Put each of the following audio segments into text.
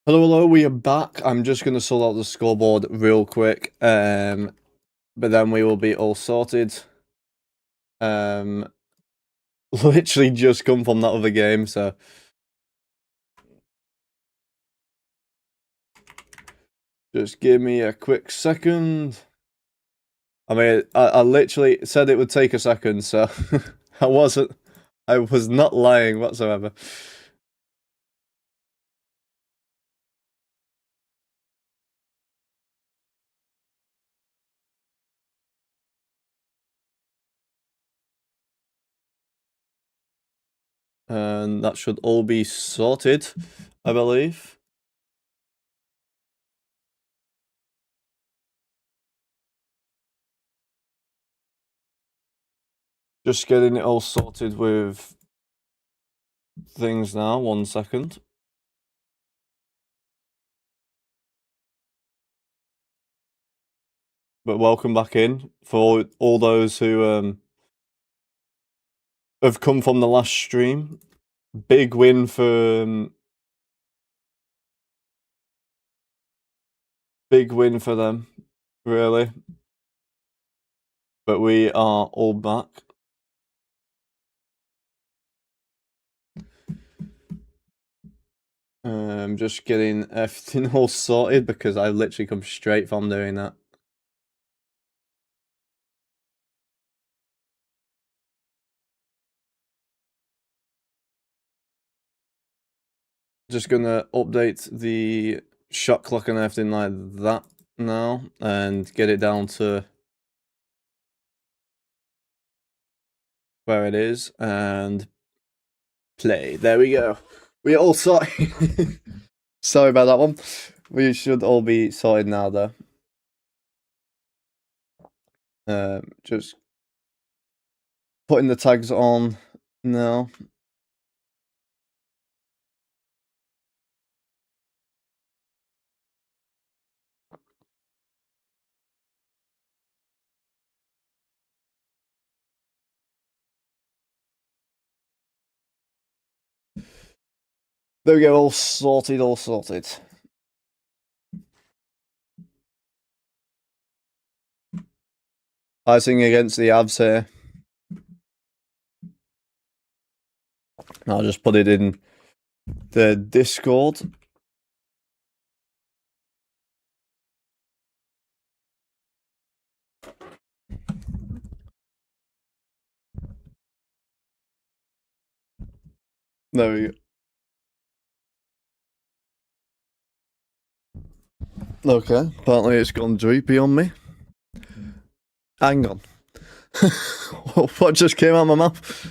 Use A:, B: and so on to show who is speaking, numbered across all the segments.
A: Hello, we are back. I'm just going to sort out the scoreboard real quick, but then we will be all sorted. Literally just come from that other game, so just give me a quick second. I mean, I literally said it would take a second, so I was not lying whatsoever. And that should all be sorted, I believe. Just getting it all sorted with things now. 1 second. But welcome back in for all those who have come from the last stream. Big win for them, really. But we are all back. Just getting everything all sorted because I literally come straight from doing that. Just gonna update the shot clock and everything like that now and get it down to where it is and play. There we go. We all sorted. Sorry about that one. We should all be sorted now though. Just putting the tags on now. There we go, all sorted, all sorted. Icing against the Avs here. I'll just put it in the Discord. There we go. Okay, apparently it's gone droopy on me. Hang on. What just came out of my mouth?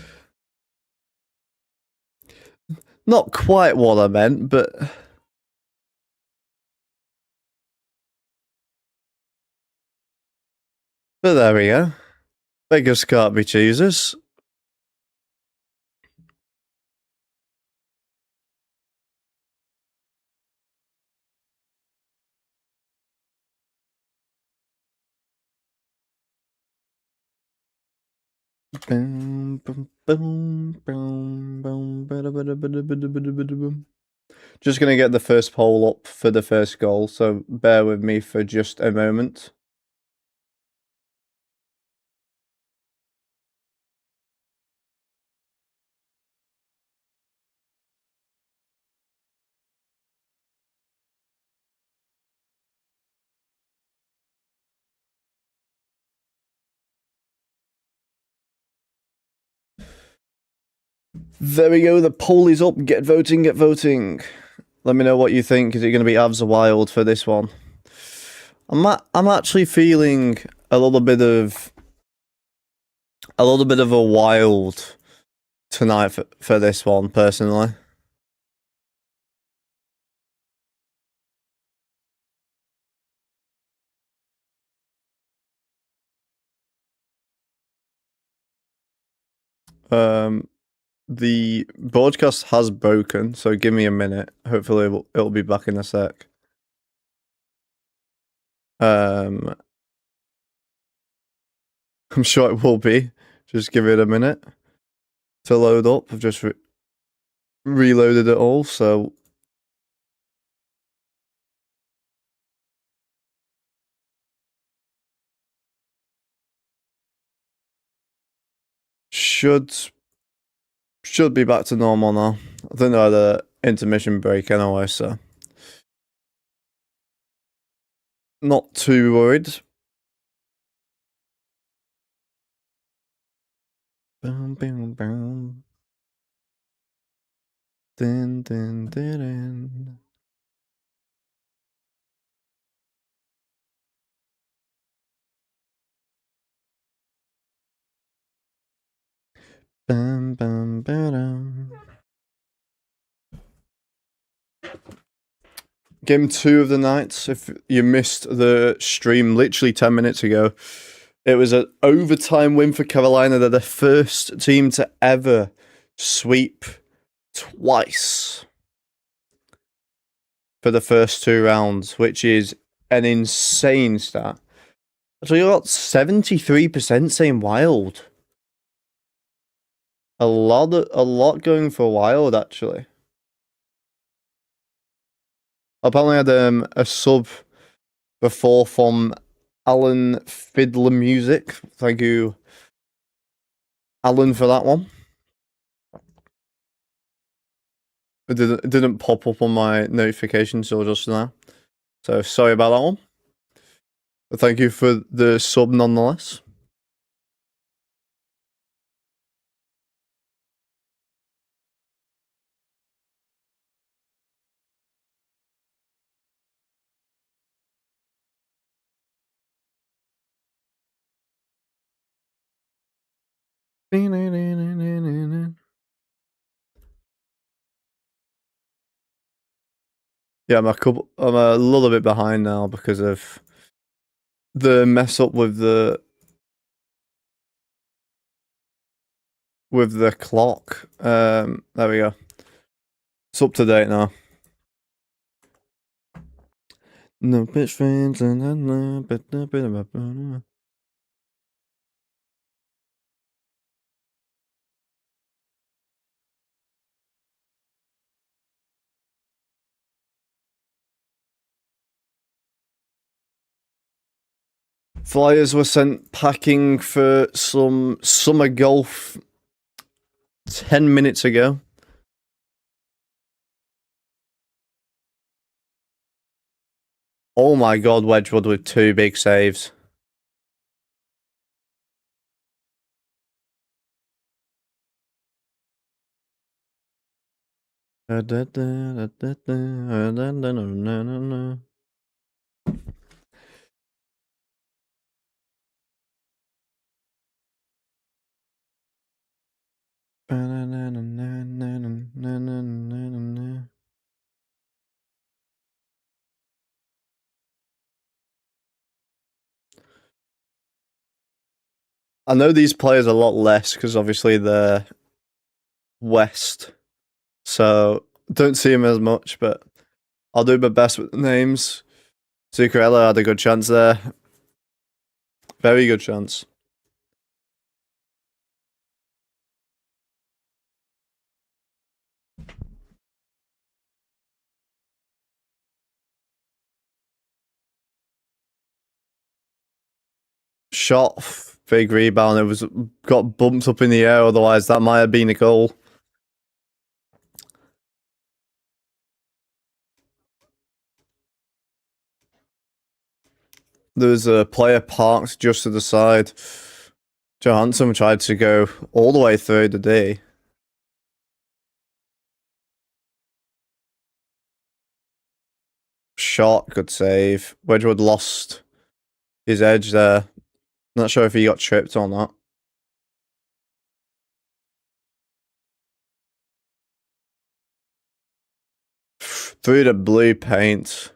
A: Not quite what I meant, but... But there we go. Beggars can't be choosers. Just gonna get the first poll up for the first goal, so bear with me for just a moment. There we go, the poll is up. Get voting, get voting. Let me know what you think. Is it going to be Avs or Wild for this one? I'm actually feeling a little bit of a Wild tonight for this one, personally. The broadcast has broken, so give me a minute. Hopefully it'll be back in a sec. I'm sure it will be. Just give it a minute to load up. I've just reloaded it all, so should be back to normal now. I think they had an intermission break anyway, so not too worried. Boom, boom, boom. Din, din, din, din. Bam, bam, ba-dum. Game 2 of the night. If you missed the stream literally 10 minutes ago, it was an overtime win for Carolina. They're the first team to ever sweep twice for the first 2 rounds, which is an insane stat. So you got 73% saying Wild. A lot going for Wild, actually. Apparently I had a sub before from Alan Fiddler Music. Thank you, Alan, for that one. It didn't pop up on my notifications till just now. So sorry about that one. But thank you for the sub nonetheless. Yeah, I'm a little bit behind now because of the mess up with the clock. There we go. It's up to date now. No bitch friends and Flyers were sent packing for some summer golf 10 minutes ago. Oh my god, Wedgwood with 2 big saves. I know these players a lot less because obviously they're West, so don't see him as much, but I'll do my best with the names. Zuccarello had a good chance there. Very good chance. Shot, big rebound. It was got bumped up in the air. Otherwise, that might have been a goal. There was a player parked just to the side. Johansson tried to go all the way through the D. Shot, good save. Wedgwood lost his edge there. Not sure if he got tripped or not. Through the blue paint.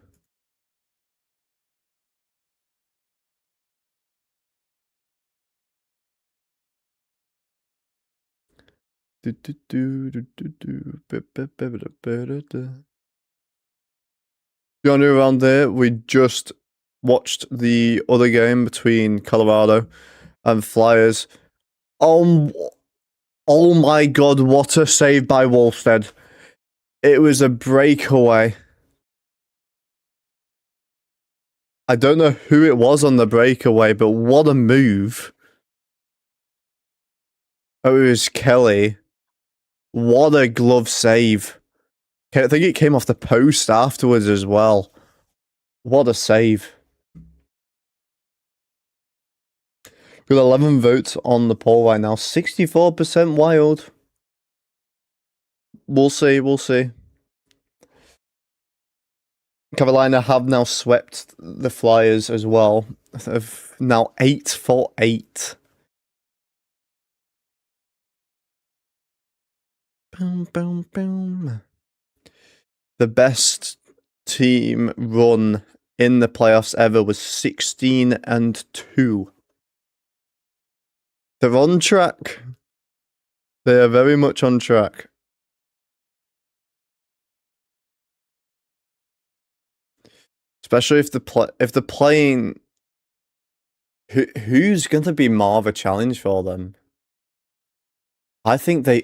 A: Beyond around there, we just watched the other game between Colorado and Flyers. Oh my god, what a save by Wolfstead. It was a breakaway. I don't know who it was on the breakaway, but what a move. Oh, it was Kelly. What a glove save. I think it came off the post afterwards as well. What a save. With 11 votes on the poll right now, 64% Wild. We'll see, we'll see. Carolina have now swept the Flyers as well. They've now 8 for 8. Boom, boom, boom. The best team run in the playoffs ever was 16-2. They're on track. They are very much on track. Especially if they're playing. Who's going to be more of a challenge for them? I think it's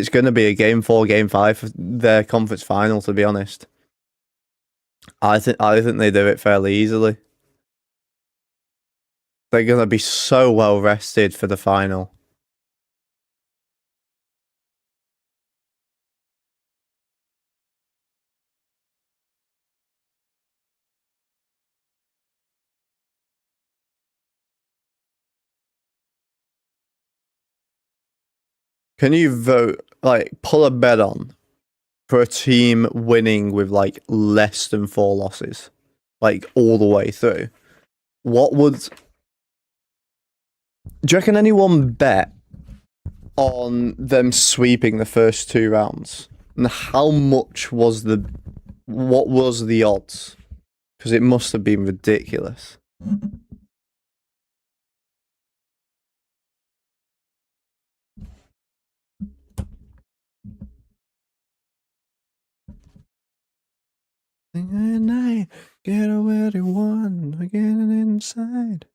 A: going to be a game 4, game 5 for their conference final. To be honest, I think they do it fairly easily. They're going to be so well rested for the final. Can you vote, pull a bet on for a team winning with less than 4 losses, all the way through? What would? Do you reckon anyone bet on them sweeping the first 2 rounds? And how much was what was the odds? Because it must have been ridiculous. Night, get away to one, getting inside.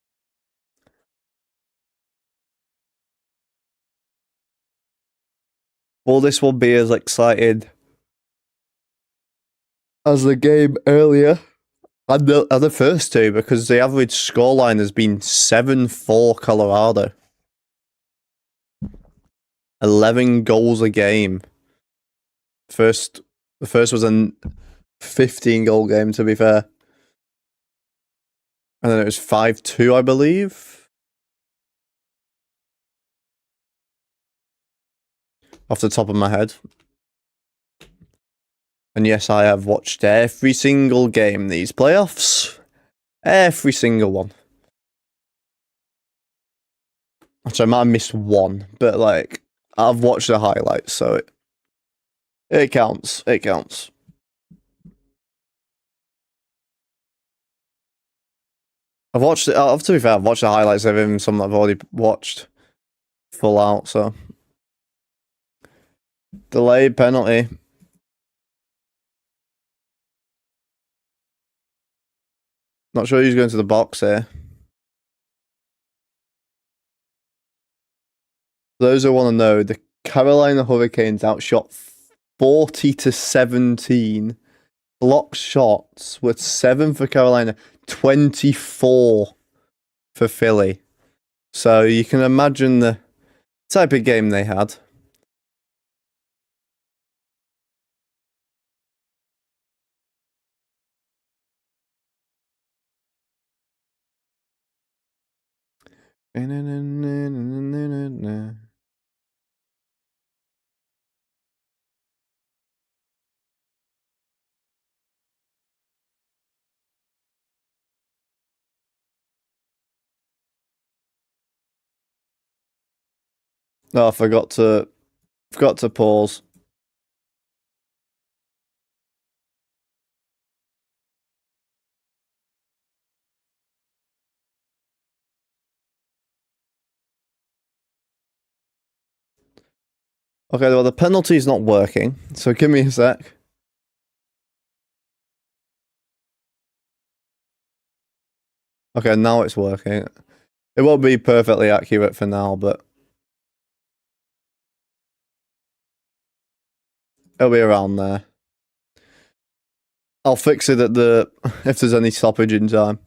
A: Well, this will be as excited as the game earlier. And the first 2, because the average scoreline has been 7-4 Colorado. 11 goals a game. The first was a 15-goal game, to be fair. And then it was 5-2, I believe. Off the top of my head. And yes, I have watched every single game these playoffs. Every single one. Actually, I might have missed one, but I've watched the highlights, so it counts. It counts. I've watched it. To be fair, I've watched the highlights of him. Some I've already watched full out. So delayed penalty. Not sure who's going to the box here. Those who want to know, the Carolina Hurricanes outshot 40-17. Blocked shots were 7 for Carolina, 24 for Philly. So you can imagine the type of game they had. Oh, I forgot to pause. Okay, well, the penalty's not working, so give me a sec. Okay, now it's working. It won't be perfectly accurate for now, but it'll be around there. I'll fix it if there's any stoppage in time.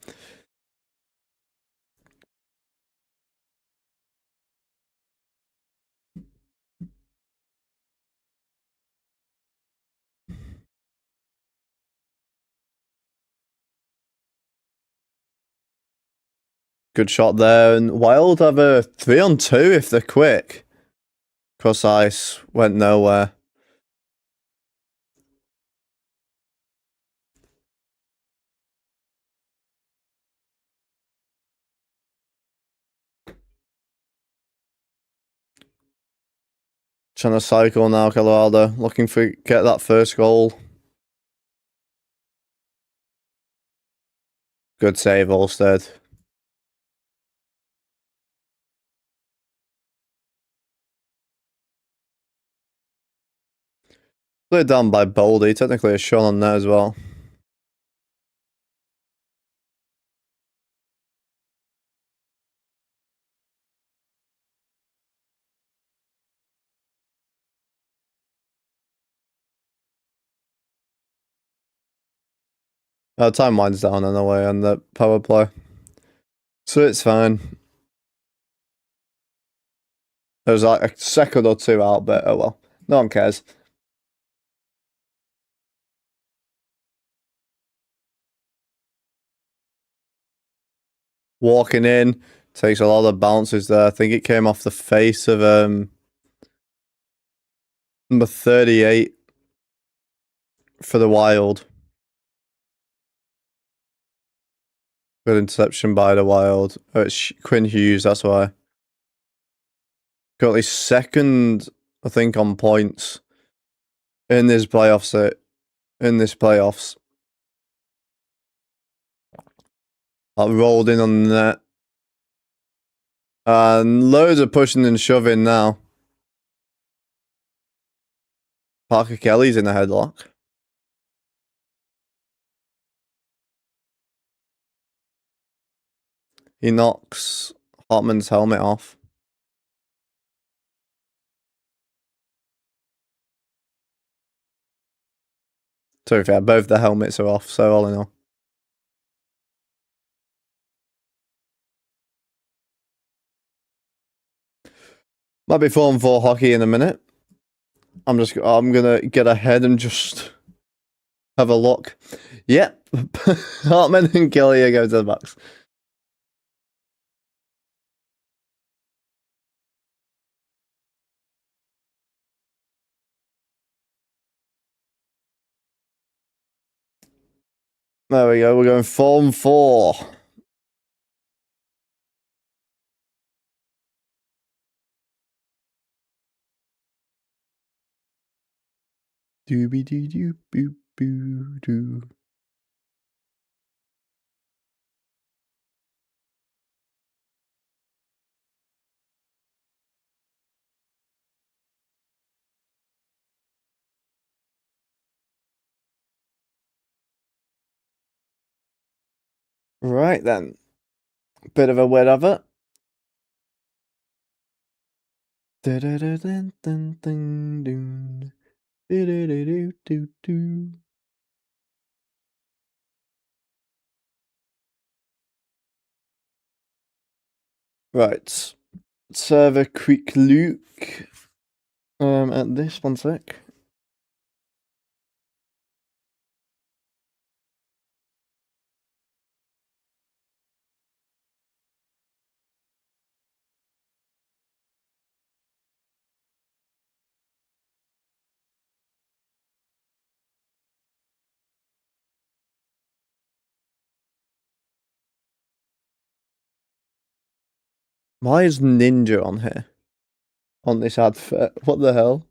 A: Good shot there. And Wild have a 3-on-2 if they're quick. Cross ice went nowhere. Trying to cycle now, Colorado. Looking for get that first goal. Good save, Olstead. Played down by Boldy. Technically a shot on there as well. Time winds down anyway on the power play. So it's fine. There's like a second or two out, but oh well. No one cares. Walking in, takes a lot of bounces there. I think it came off the face of number 38 for the Wild. Good interception by the Wild. Oh, it's Quinn Hughes, that's why. Got his second, I think, on points in this playoffs. I rolled in on the net. And loads of pushing and shoving now. Parker Kelly's in a headlock. He knocks Hartman's helmet off. To be fair, both the helmets are off, so all in all. Might be 4-on-4 hockey in a minute. I'm gonna get ahead and just have a look. Yep. Hartman and Kelly are going to the box. There we go. We're going 4-on-4. Dooby doo doo boo boo doo. Right then. Bit of a whatever. Right. Serve a quick look at this, one sec. Why is Ninja on here? On this advert? What the hell?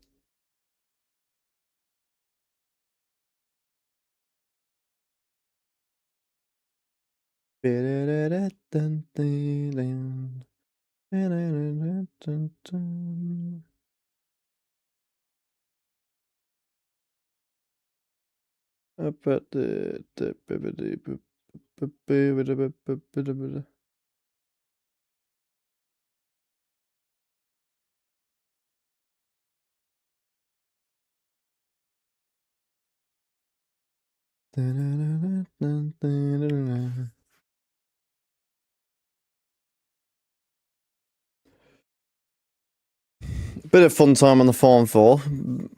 A: Bit of fun time on the 4-on-4.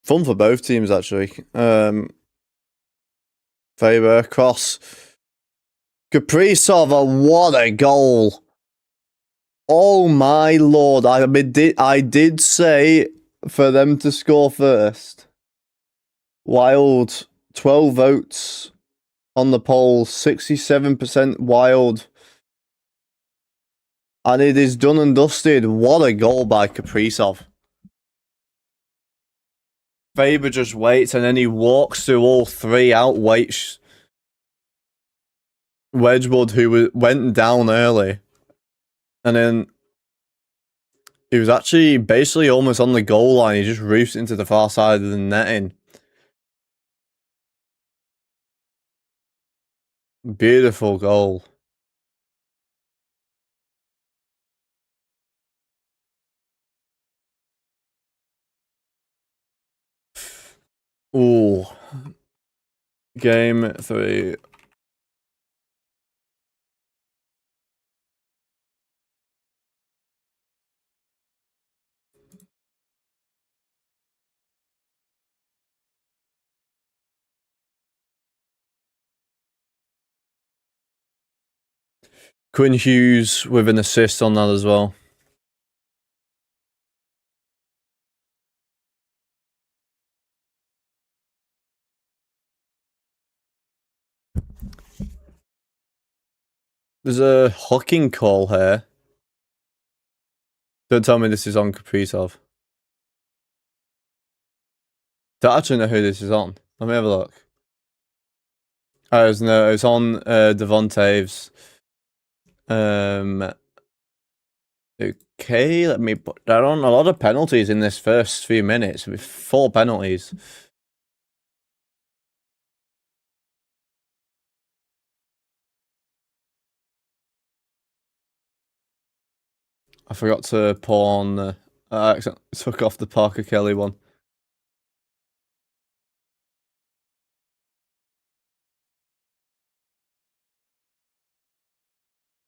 A: Fun for both teams, actually. Faber, cross. Kaprizov, what a goal! Oh my lord! I did say for them to score first. Wild, 12 votes on the poll, 67% Wild. And it is done and dusted. What a goal by Kaprizov. Faber just waits and then he walks through all three, outweights Wedgwood, who went down early. And then he was actually basically almost on the goal line. He just roofed into the far side of the netting. Beautiful goal. Ooh. Game 3. Quinn Hughes with an assist on that as well. There's a hooking call here. Don't tell me this is on Kaprizov. Don't actually know who this is on. Let me have a look. Oh, it's on Devontae's. Okay, let me put that on. A lot of penalties in this first few minutes. With 4 penalties. I forgot to put on. I accidentally took off the Parker Kelly one.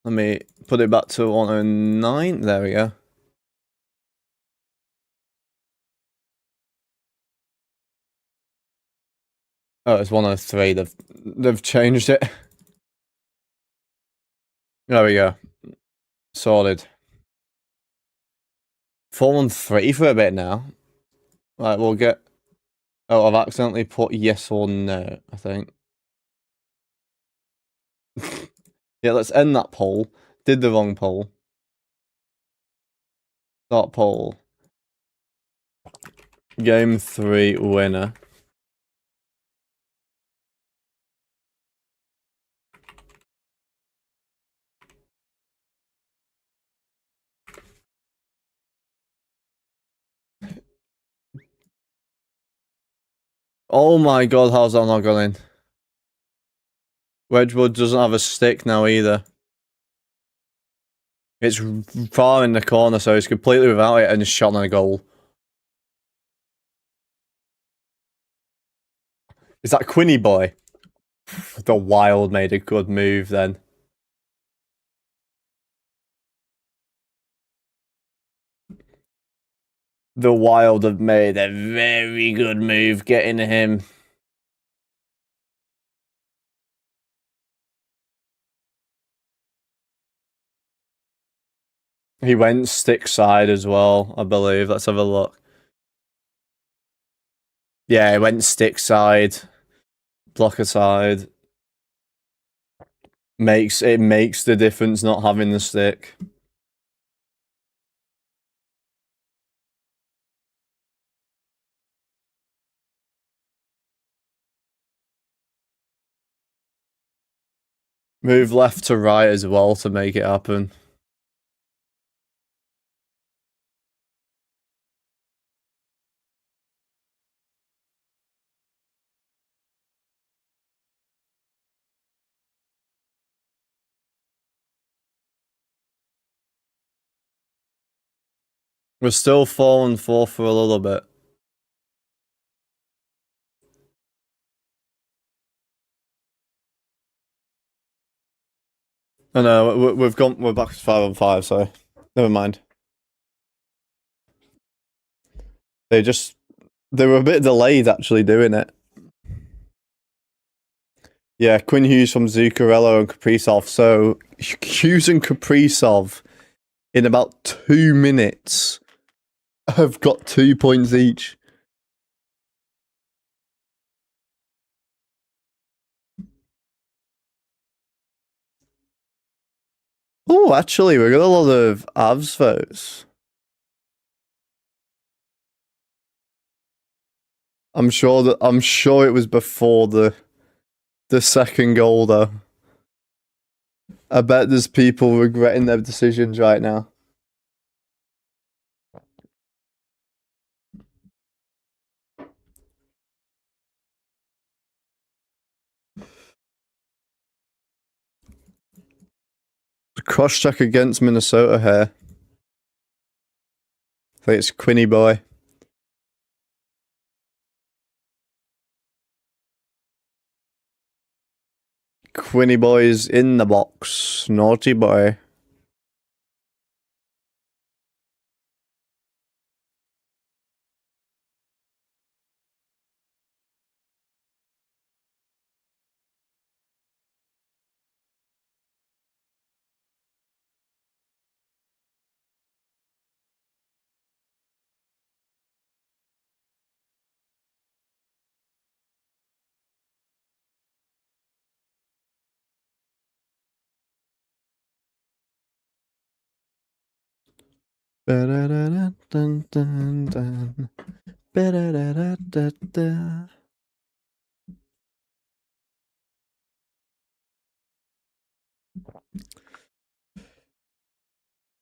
A: Let me put it back to 109. There we go. Oh, it's 103. They've changed it. There we go. Sorted. 4-1-3 for a bit now. Right, we'll get. Oh, I've accidentally put yes or no, I think. Yeah, let's end that poll. Did the wrong poll. Start poll. Game 3 winner. Oh my god, how's that not gone in? Wedgwood doesn't have a stick now either. It's far in the corner, so he's completely without it and it's shot on a goal. Is that Quinny boy? The Wild made a good move then. The Wild have made a very good move getting him. He went stick side as well, I believe. Let's have a look. Yeah, he went stick side, blocker side. Makes the difference not having the stick. Move left to right as well to make it happen. We're still 4-4 for a little bit. Oh no, we're back to 5-5, so never mind. They were a bit delayed actually doing it. Yeah, Quinn Hughes from Zuccarello and Kaprizov. So Hughes and Kaprizov in about 2 minutes have got 2 points each. Oh, actually, we got a lot of Avs votes. I'm sure it was before the second goal though. I bet there's people regretting their decisions right now. Cross check against Minnesota here. I think it's Quinny boy. Quinny boy's in the box. Naughty boy.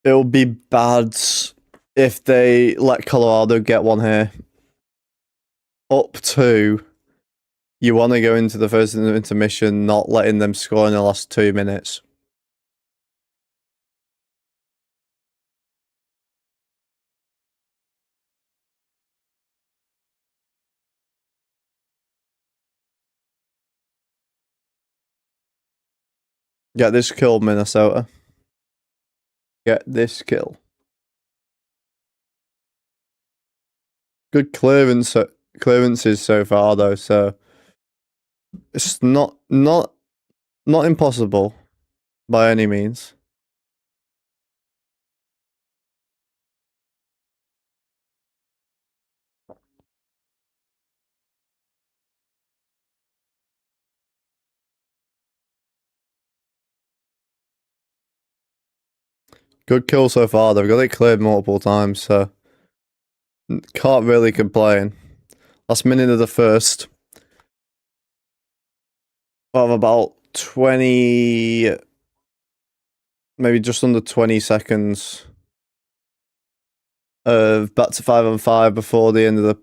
A: It'll be bad if they let Colorado get one here. Up to, you want to go into the first intermission, not letting them score in the last 2 minutes. Get this kill, Minnesota. Get this kill. Good clearances so far though, so it's not impossible by any means. Good kill so far. They've got it cleared multiple times, so can't really complain. Last minute of the first. Of about 20, maybe just under 20 seconds of back to 5-on-5 before the end of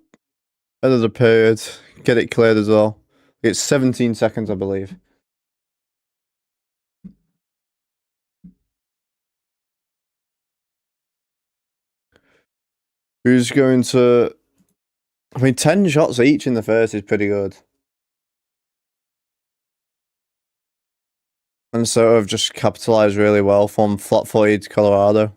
A: the period. Get it cleared as well. It's 17 seconds, I believe. Who's going to... I mean, 10 shots each in the first is pretty good. And so I've just capitalized really well from flat-footed Colorado.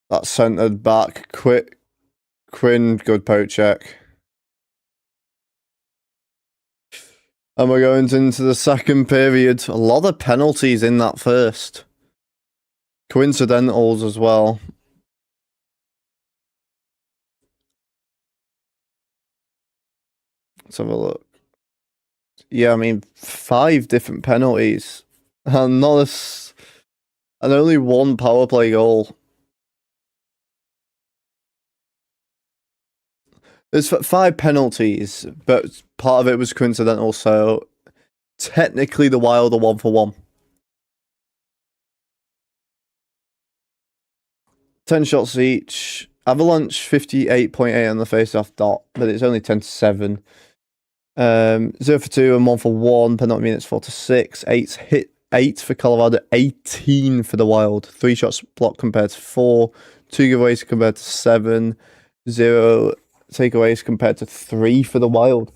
A: That's centered back. Quinn, good poke check. And we're going into the second period. A lot of penalties in that first. Coincidentals as well. Let's have a look. Yeah, I mean, 5 different penalties. And and only 1 power play goal. There's 5 penalties, but part of it was coincidental, so technically the Wild are 1-for-1. 10 shots each. Avalanche 58.8 on the face-off dot, but it's only 10-7. 0-for-2 and 1-for-1. Penalty minutes 4-6. 8 for Colorado, 18 for the Wild. 3 shots blocked compared to 4. 2 giveaways compared to 7. 0 takeaways compared to 3 for the Wild.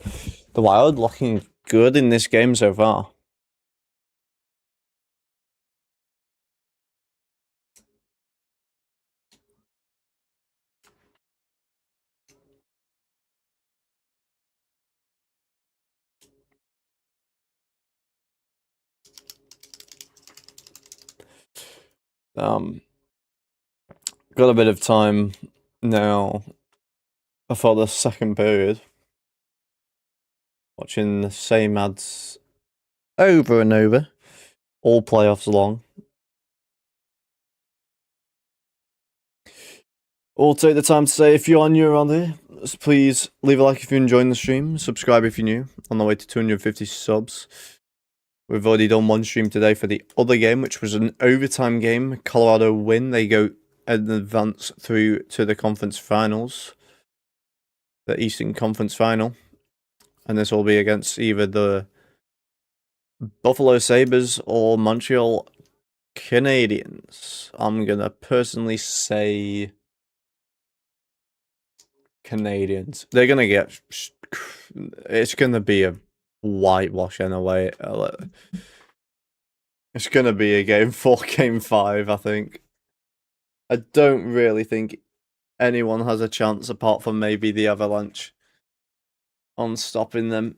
A: The Wild looking good in this game so far. Got a bit of time now before the second period. Watching the same ads over and over, all playoffs long. I'll take the time to say, if you are new around here, please leave a like if you're enjoying the stream, subscribe if you're new, on the way to 250 subs. We've already done one stream today for the other game, which was an overtime game. Colorado win, they go and advance through to the conference finals, the Eastern Conference final. And this will be against either the Buffalo Sabres or Montreal Canadiens. I'm going to personally say Canadians. They're going to get... It's going to be a whitewash in a way. It's going to be a game 4, game 5, I think. I don't really think anyone has a chance apart from maybe the Avalanche on stopping them.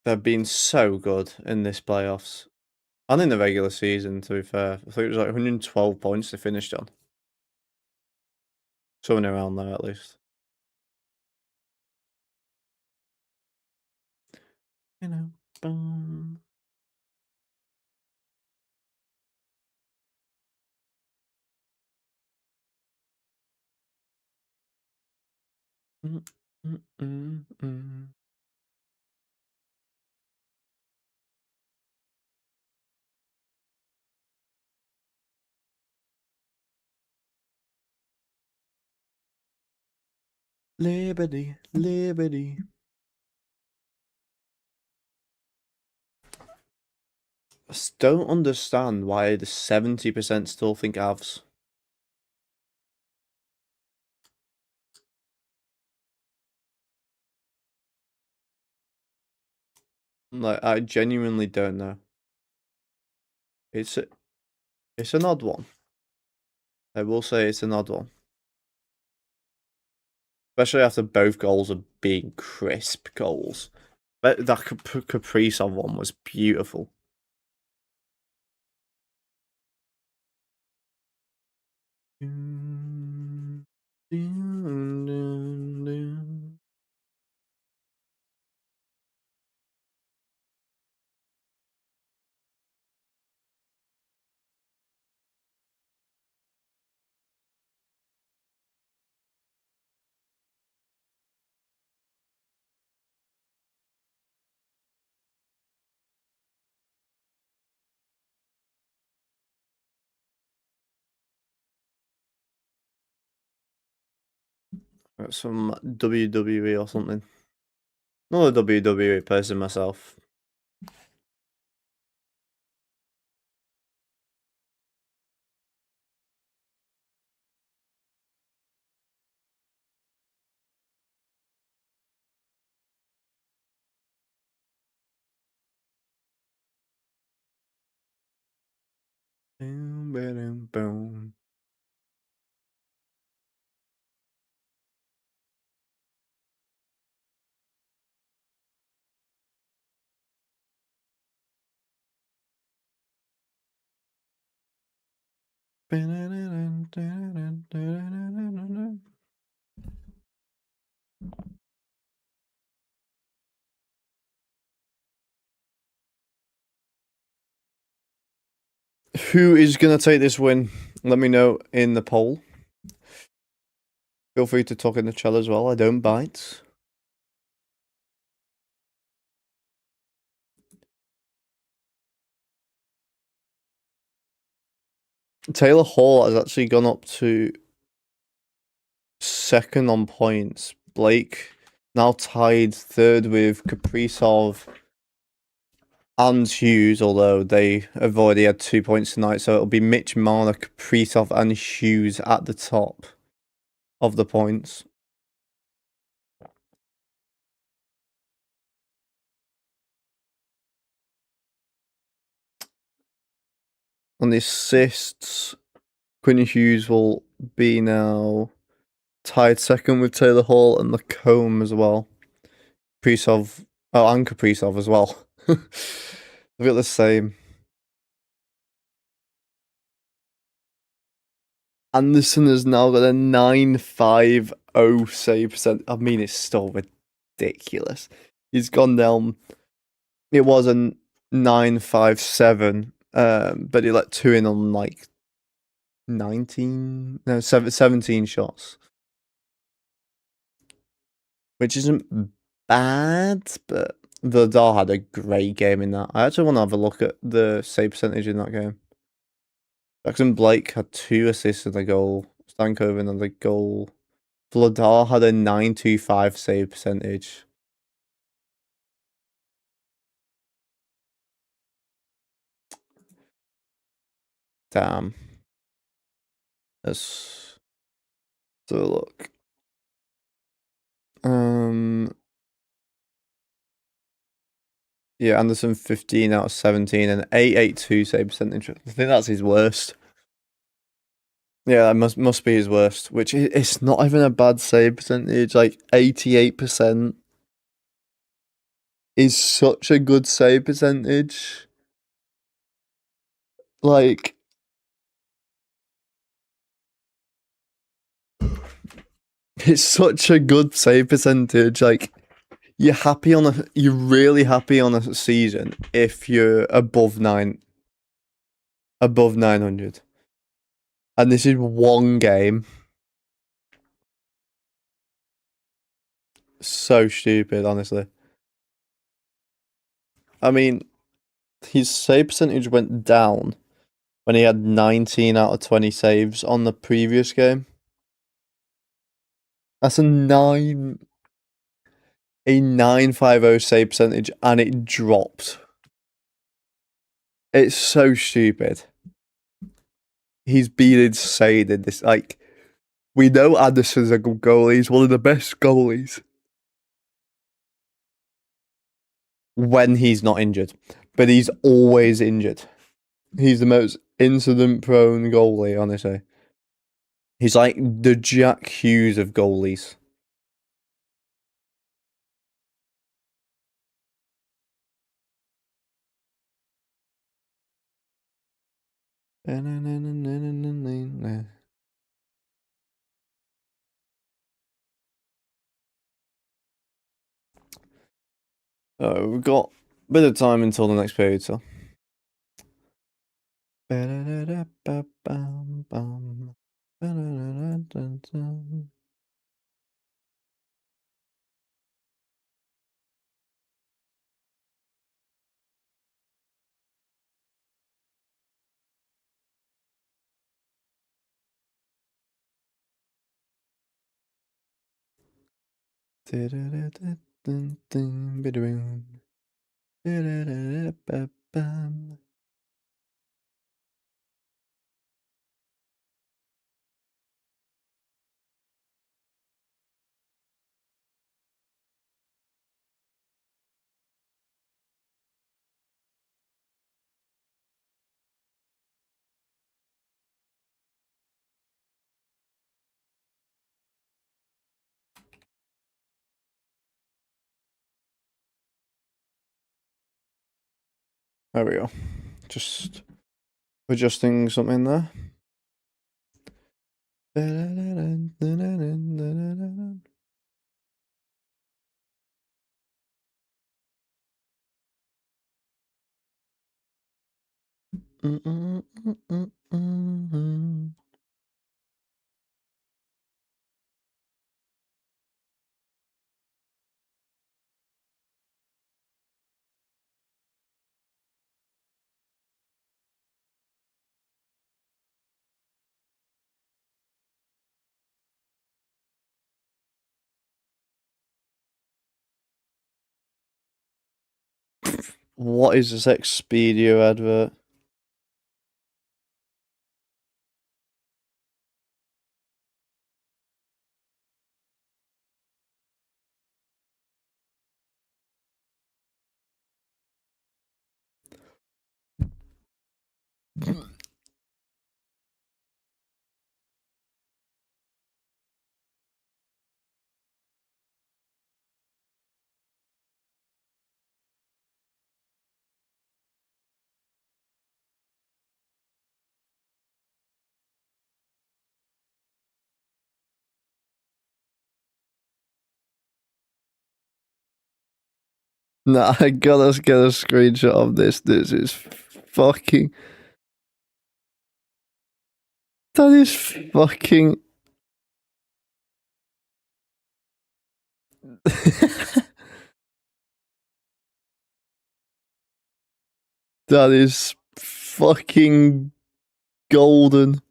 A: They've been so good in this playoffs. And in the regular season, to be fair. I think it was like 112 points they finished on. Something around there, at least. You know, boom. Liberty, liberty. I don't understand why the 70% still think Avs. Like, I genuinely don't know. It's an odd one. I will say it's an odd one. Especially after both goals are big, crisp goals. But that Kaprizov one was beautiful. Some WWE or something. Not a WWE person myself. Boom, boom, boom. Who is going to take this win? Let me know in the poll. Feel free to talk in the chat as well. I don't bite. Taylor Hall has actually gone up to second on points. Blake now tied third with Kaprizov and Hughes, although they have already had 2 points tonight. So it'll be Mitch Marner, Kaprizov, and Hughes at the top of the points. On the assists, Quinn Hughes will be now tied second with Taylor Hall and Lacombe as well. Kaprizov, and Kaprizov as well. They've got the same. Anderson has now got a 950 save percent. I mean, it's still ridiculous. He's gone down. It was a 957, but he let two in on like 17 shots, which isn't bad, but Vidal had a great game in that. I actually want to have a look at the save percentage in that game. Jackson Blake had 2 assists and a goal. Stankoven had a goal. Vladar had a 925 save percentage. Damn. Let's have a look. Yeah, Anderson 15 out of 17 and 882 save percentage. I think that's his worst. Yeah, that must be his worst, which it's not even a bad save percentage. Like 88% is such a good save percentage. Like, it's such a good save percentage. Like, you're really happy on a season if you're above 900. And this is one game. So stupid, honestly. I mean, his save percentage went down when he had 19 out of 20 saves on the previous game. That's a 950 save percentage, and it dropped. It's so stupid. He's been insane in this. Like, we know Anderson's a good goalie. He's one of the best goalies when he's not injured, but he's always injured. He's the most incident-prone goalie, honestly. He's like the Jack Hughes of goalies. We've got a bit of time until the next period, so. There we go. Just adjusting something there. What is this Expedia advert? Nah, I gotta get a screenshot of this. This is fucking. That is fucking. That is fucking golden.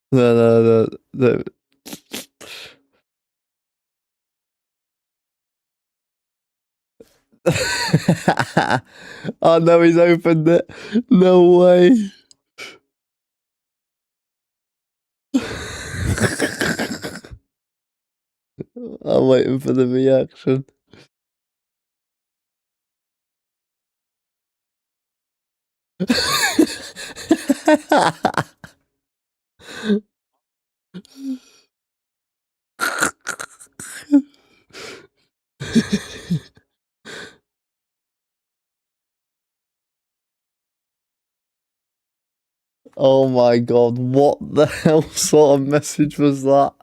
A: No, no, no, no. Oh no, he's opened it. No way. I'm waiting for the reaction. Oh my god, what the hell sort of message was that?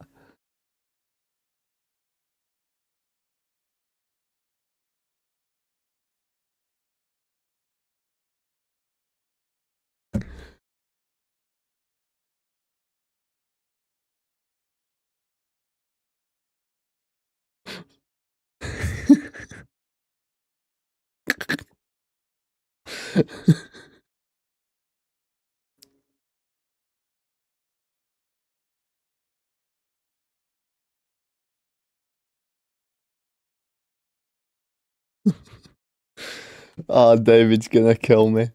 A: Oh, David's gonna kill me.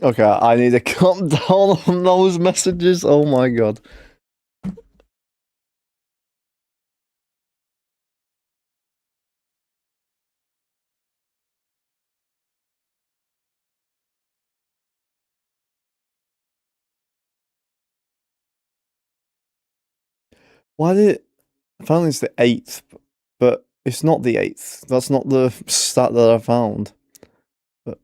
A: Okay, I need to calm down on those messages. Oh my god. Why did apparently it's the 8th, but it's not the 8th. That's not the stat that I found. But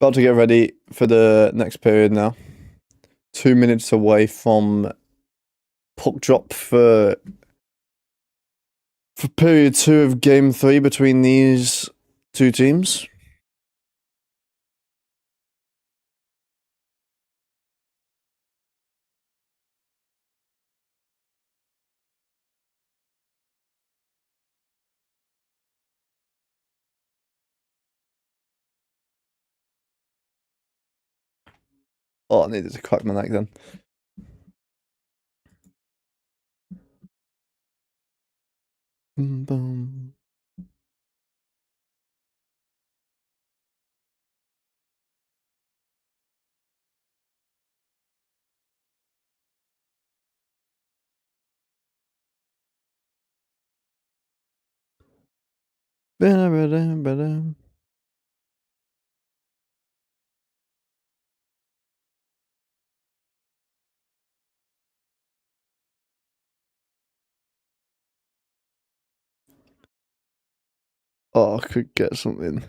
A: about to get ready for the next period now. 2 minutes away from puck drop for period 2 of game 3 between these two teams. Oh, I needed to crack my neck then. Boom. Ba-da-ba-da-ba-da. Oh, I could get something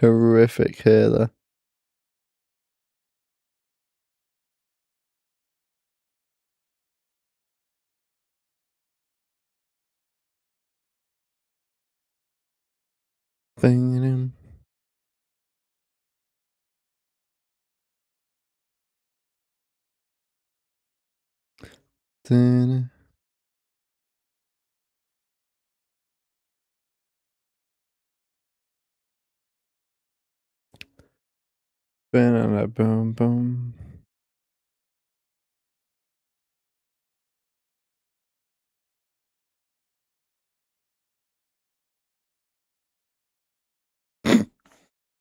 A: horrific here though. Bing. Boom, boom, boom.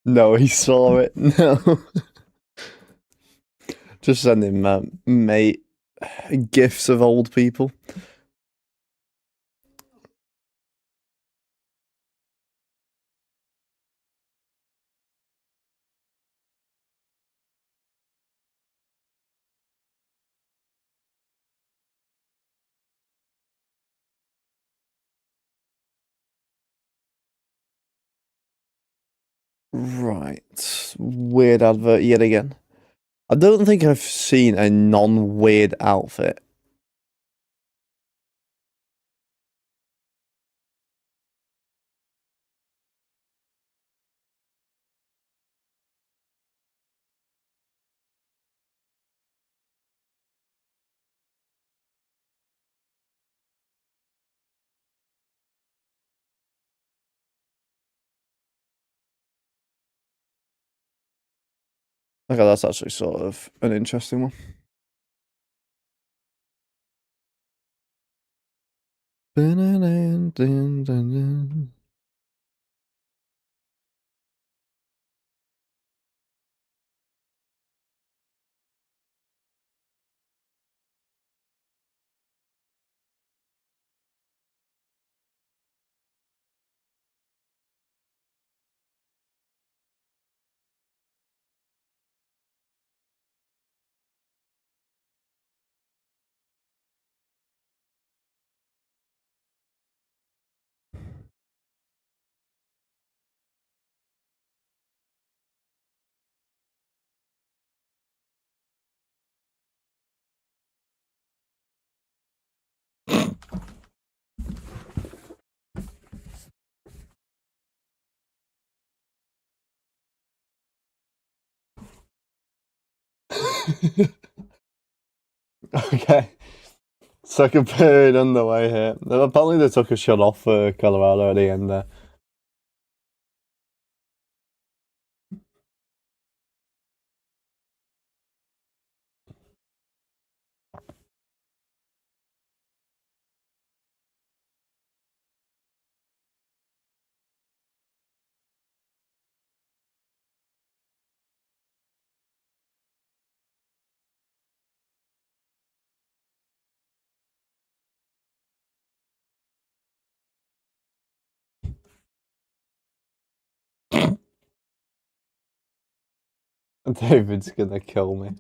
A: No, he saw it. No. Just send him, mate, gifts of old people. Right. Weird advert yet again. I don't think I've seen a non-weird outfit. Okay, that's actually sort of an interesting one. Okay. Second period underway here. Apparently they took a shot off for Colorado at the end there. David's gonna kill me.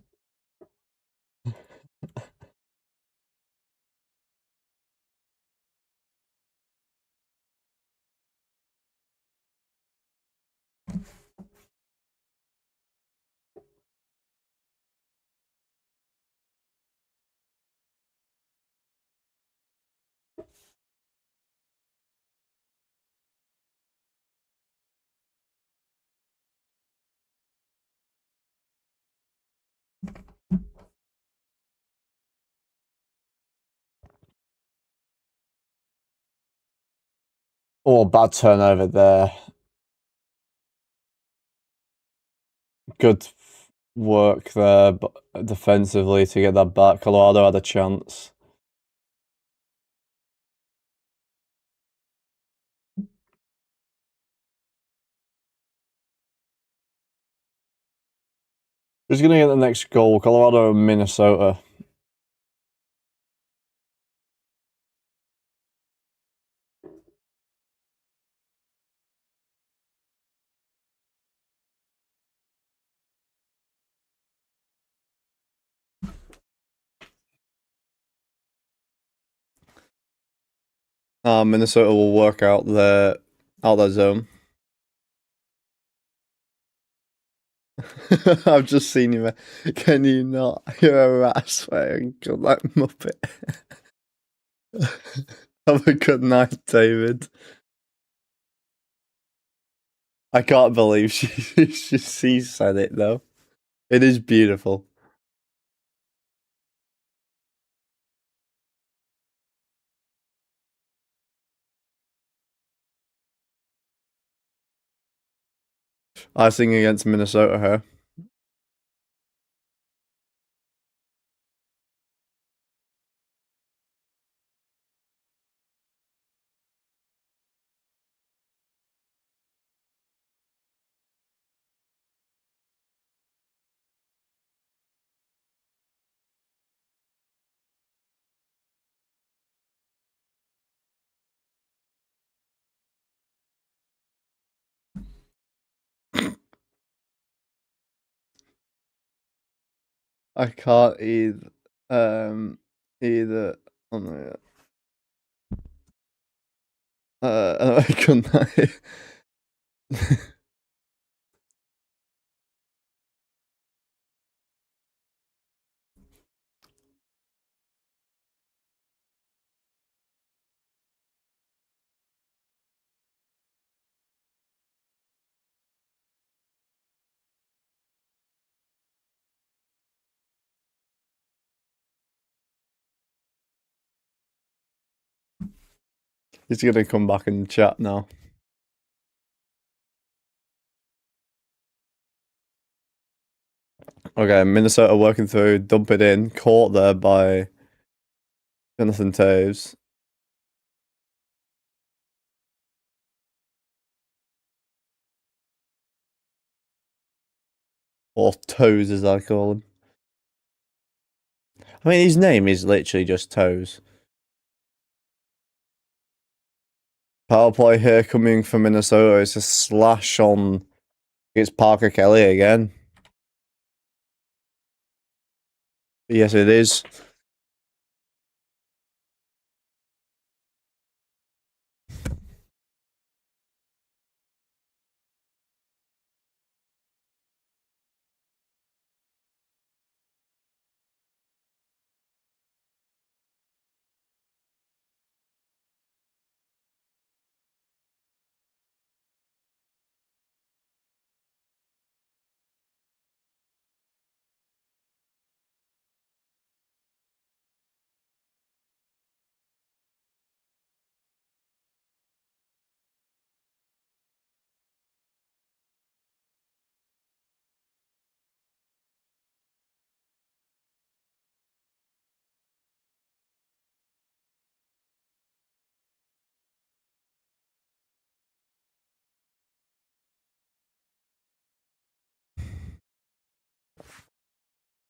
A: Oh, bad turnover there. Good work there defensively to get that back. Colorado had a chance. Who's gonna get the next goal? Colorado or Minnesota? Minnesota will work out their zone. I've just seen you. Can you not? You're a rat swearing. Kill that muppet. Have a good night, David. I can't believe she said it though. It is beautiful. I sing against Minnesota here. I can't either. Either. Oh no. I couldn't. He's gonna come back and chat now. Okay, Minnesota working through, dump it in, caught there by Jonathan Taves. Or Toes, as I call him. I mean, his name is literally just Toes. Power play here coming from Minnesota. It's a slash on. It's Parker Kelly again. Yes, it is.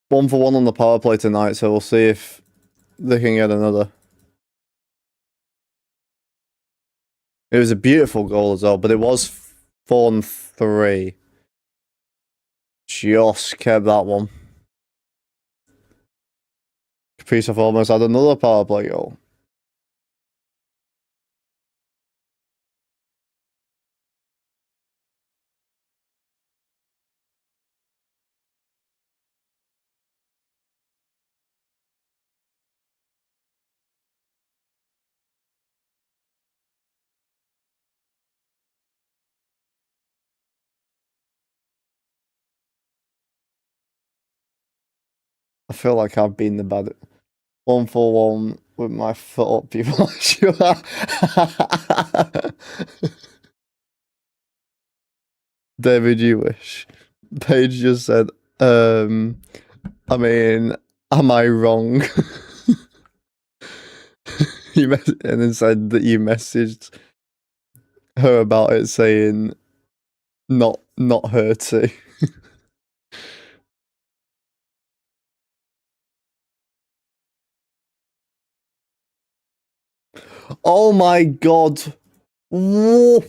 A: One for one on the power play tonight, so we'll see if they can get another. It was a beautiful goal as well, but it was 4-3. Just kept that one. Kaprizov almost had another power play goal. I feel like I've been the bad 1-for-1 with my foot up, people. Sure. David, you wish. Paige just said, I mean, am I wrong? And then said that you messaged her about it saying not her too. Oh my god. What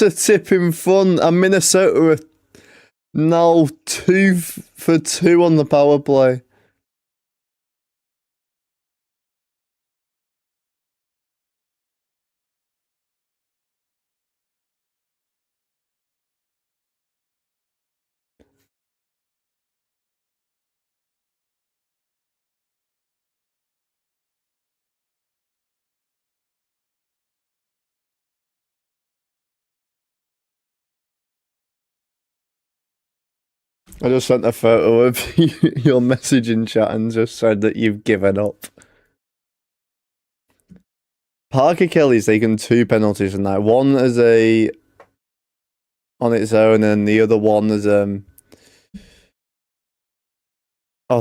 A: a tip in front. And Minnesota are now 2 for 2 on the power play. I just sent a photo of your messaging chat and just said that you've given up. Parker Kelly's taken 2 penalties tonight. One as a on its own, and the other one as I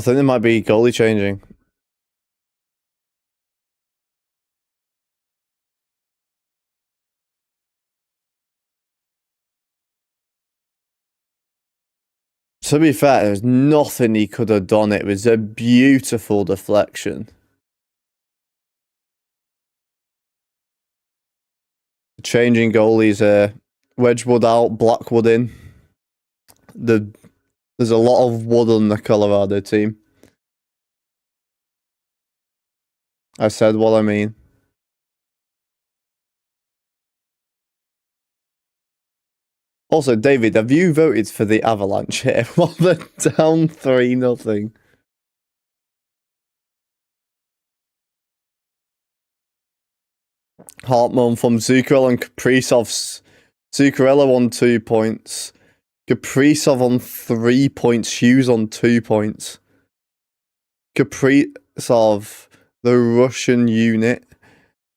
A: think it might be goalie changing. To be fair, there's nothing he could have done. It was a beautiful deflection. Changing goalies here. Wedgwood out, Blackwood in. The There's a lot of wood on the Colorado team. I said what I mean. Also, David, have you voted for the Avalanche here? Well, they're down 3-0. Hartman from Zuccarello and Kaprizov's. Zuccarello on 2 points. Kaprizov on 3 points. Hughes on 2 points. Kaprizov, the Russian unit,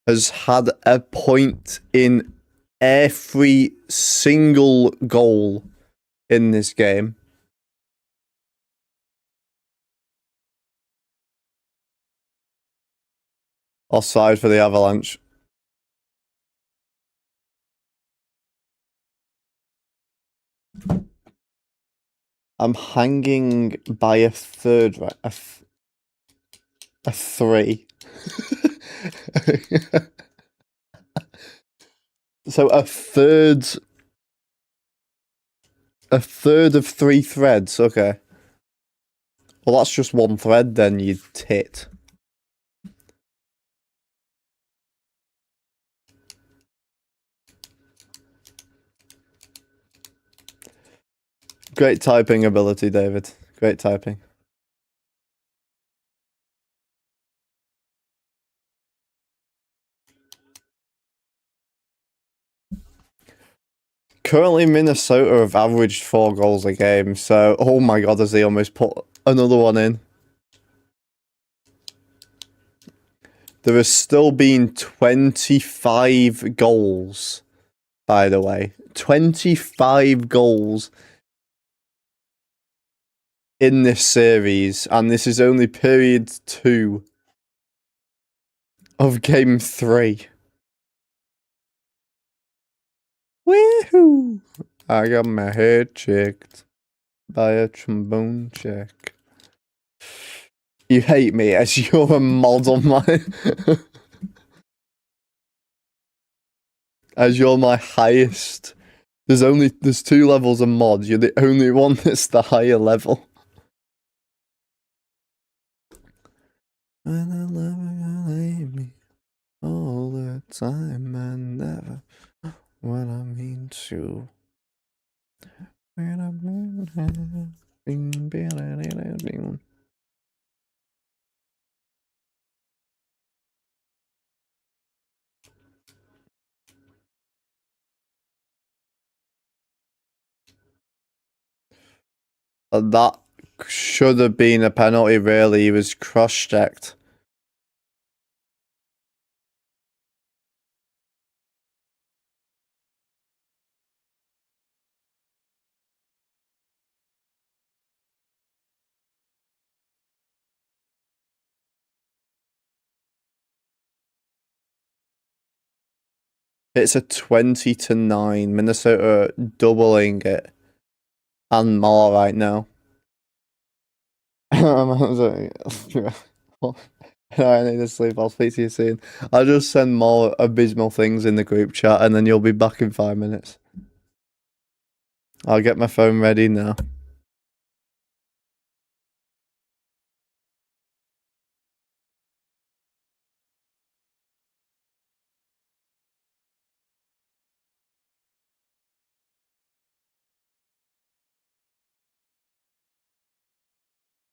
A: has had a point in every single goal in this game. Offside for the Avalanche. I'm hanging by a third, right? A 3. So a third of 3 threads. Okay. Well, that's just 1 thread then, you tit. Great typing ability, David. Great typing. Currently, Minnesota have averaged 4 goals a game, so oh my god, has he almost put another one in. There has still been 25 goals, by the way. 25 goals in this series, and this is only period 2 of game 3. Woohoo! I got my head checked by a trombone check. You hate me as you're a mod on my... as you're my highest. There's 2 levels of mod. You're the only one that's the higher level. And I'll never leave me all the time and never when I mean to. That should have been a penalty, really. He was cross-checked. It's a 20-9. Minnesota doubling it. And more right now. I need to sleep. I'll speak to you soon. I'll just send more abysmal things in the group chat and then you'll be back in 5 minutes. I'll get my phone ready now.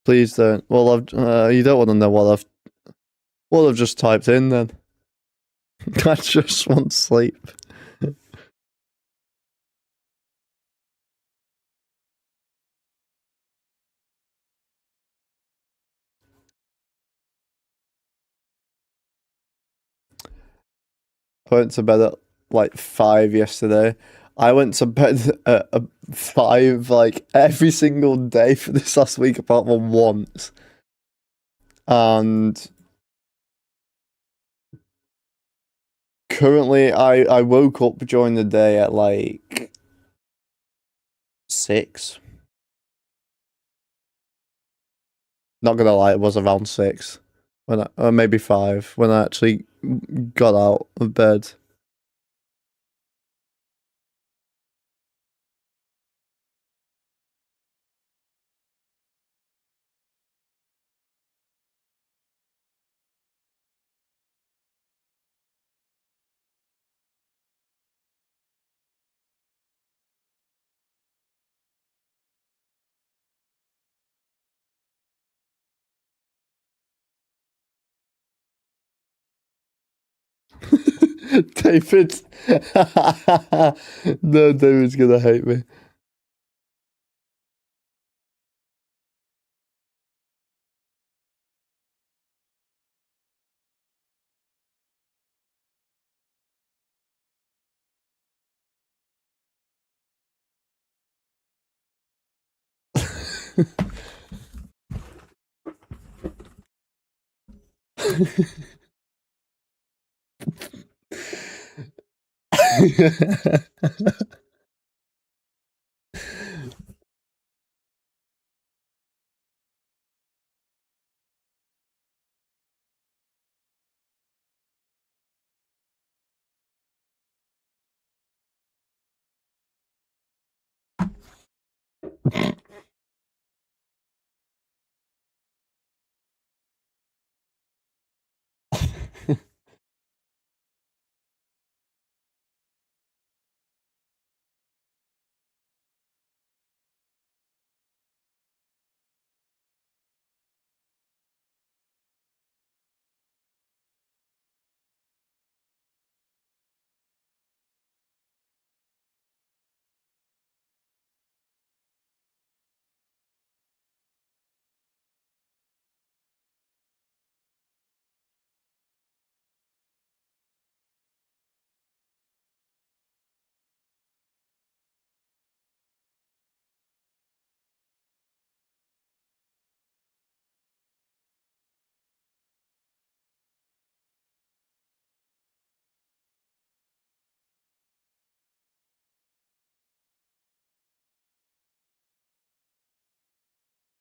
A: Please don't. Well, you don't want to know what I've just typed in then. I just want sleep. I went to bed at like 5 yesterday. I went to bed at 5 like every single day for this last week apart from once. And currently I woke up during the day at like 6. Not gonna lie, it was around 6. Or maybe 5 when I actually got out of bed. David. No, David's gonna hate me.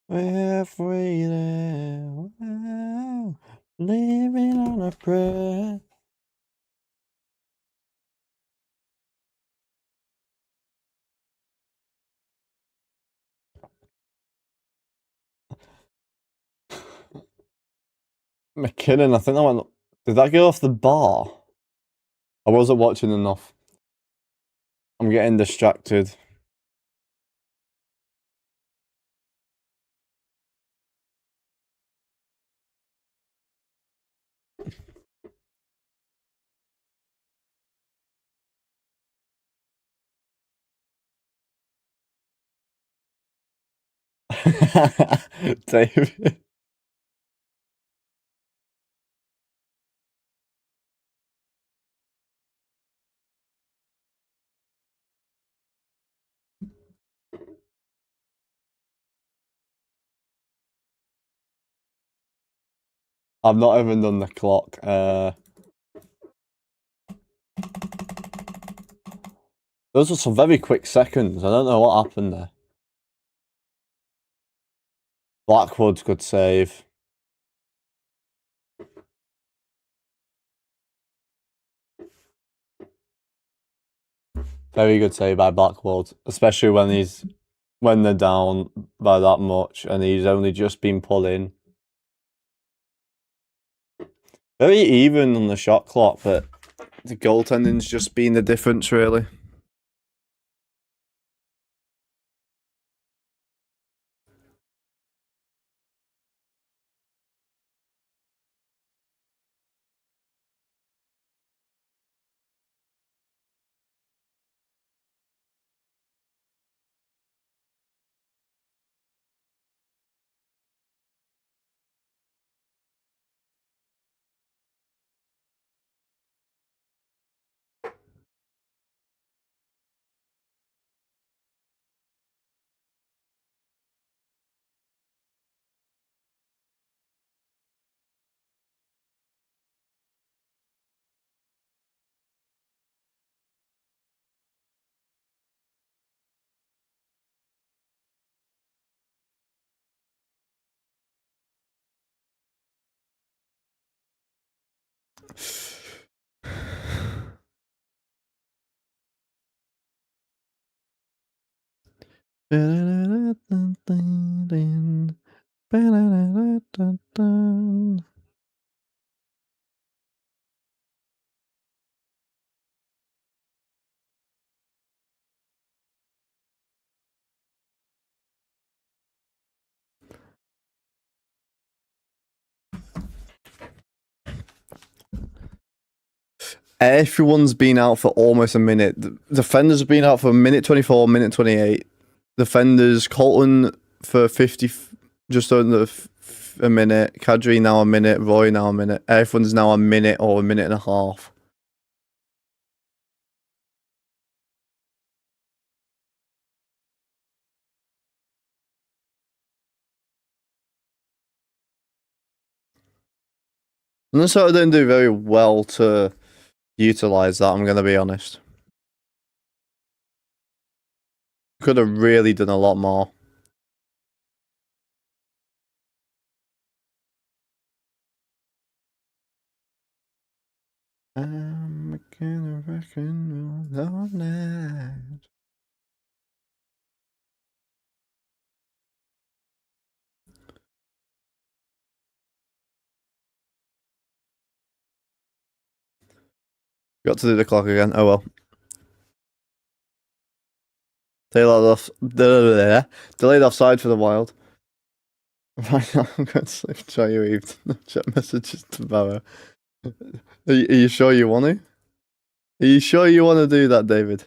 A: We're halfway there. Wow. Living on a prayer. McKinnon, I think that went. Did that go off the bar? I wasn't watching enough. I'm getting distracted. David. I've not even done the clock. Those are some very quick seconds. I don't know what happened there. Blackwood's good save. Very good save by Blackwood, especially when they're down by that much and he's only just been pulling. Very even on the shot clock, but the goaltending's just been the difference, really. Everyone's been out for almost a minute. The defenders have been out for a minute 24, minute 28. Defenders, Colton for 50, just under a minute. Kadri now a minute. Roy now a minute. Everyone's now a minute or a minute and a half. And so I didn't do very well to utilize that, I'm going to be honest. Could have really done a lot more. I'm gonna reckon all night. Got to do the clock again. Oh well. Delayed offside for the Wild. Right now, I'm going to try you even chat messages to Barrow. Are you sure you want to? Are you sure you want to do that, David?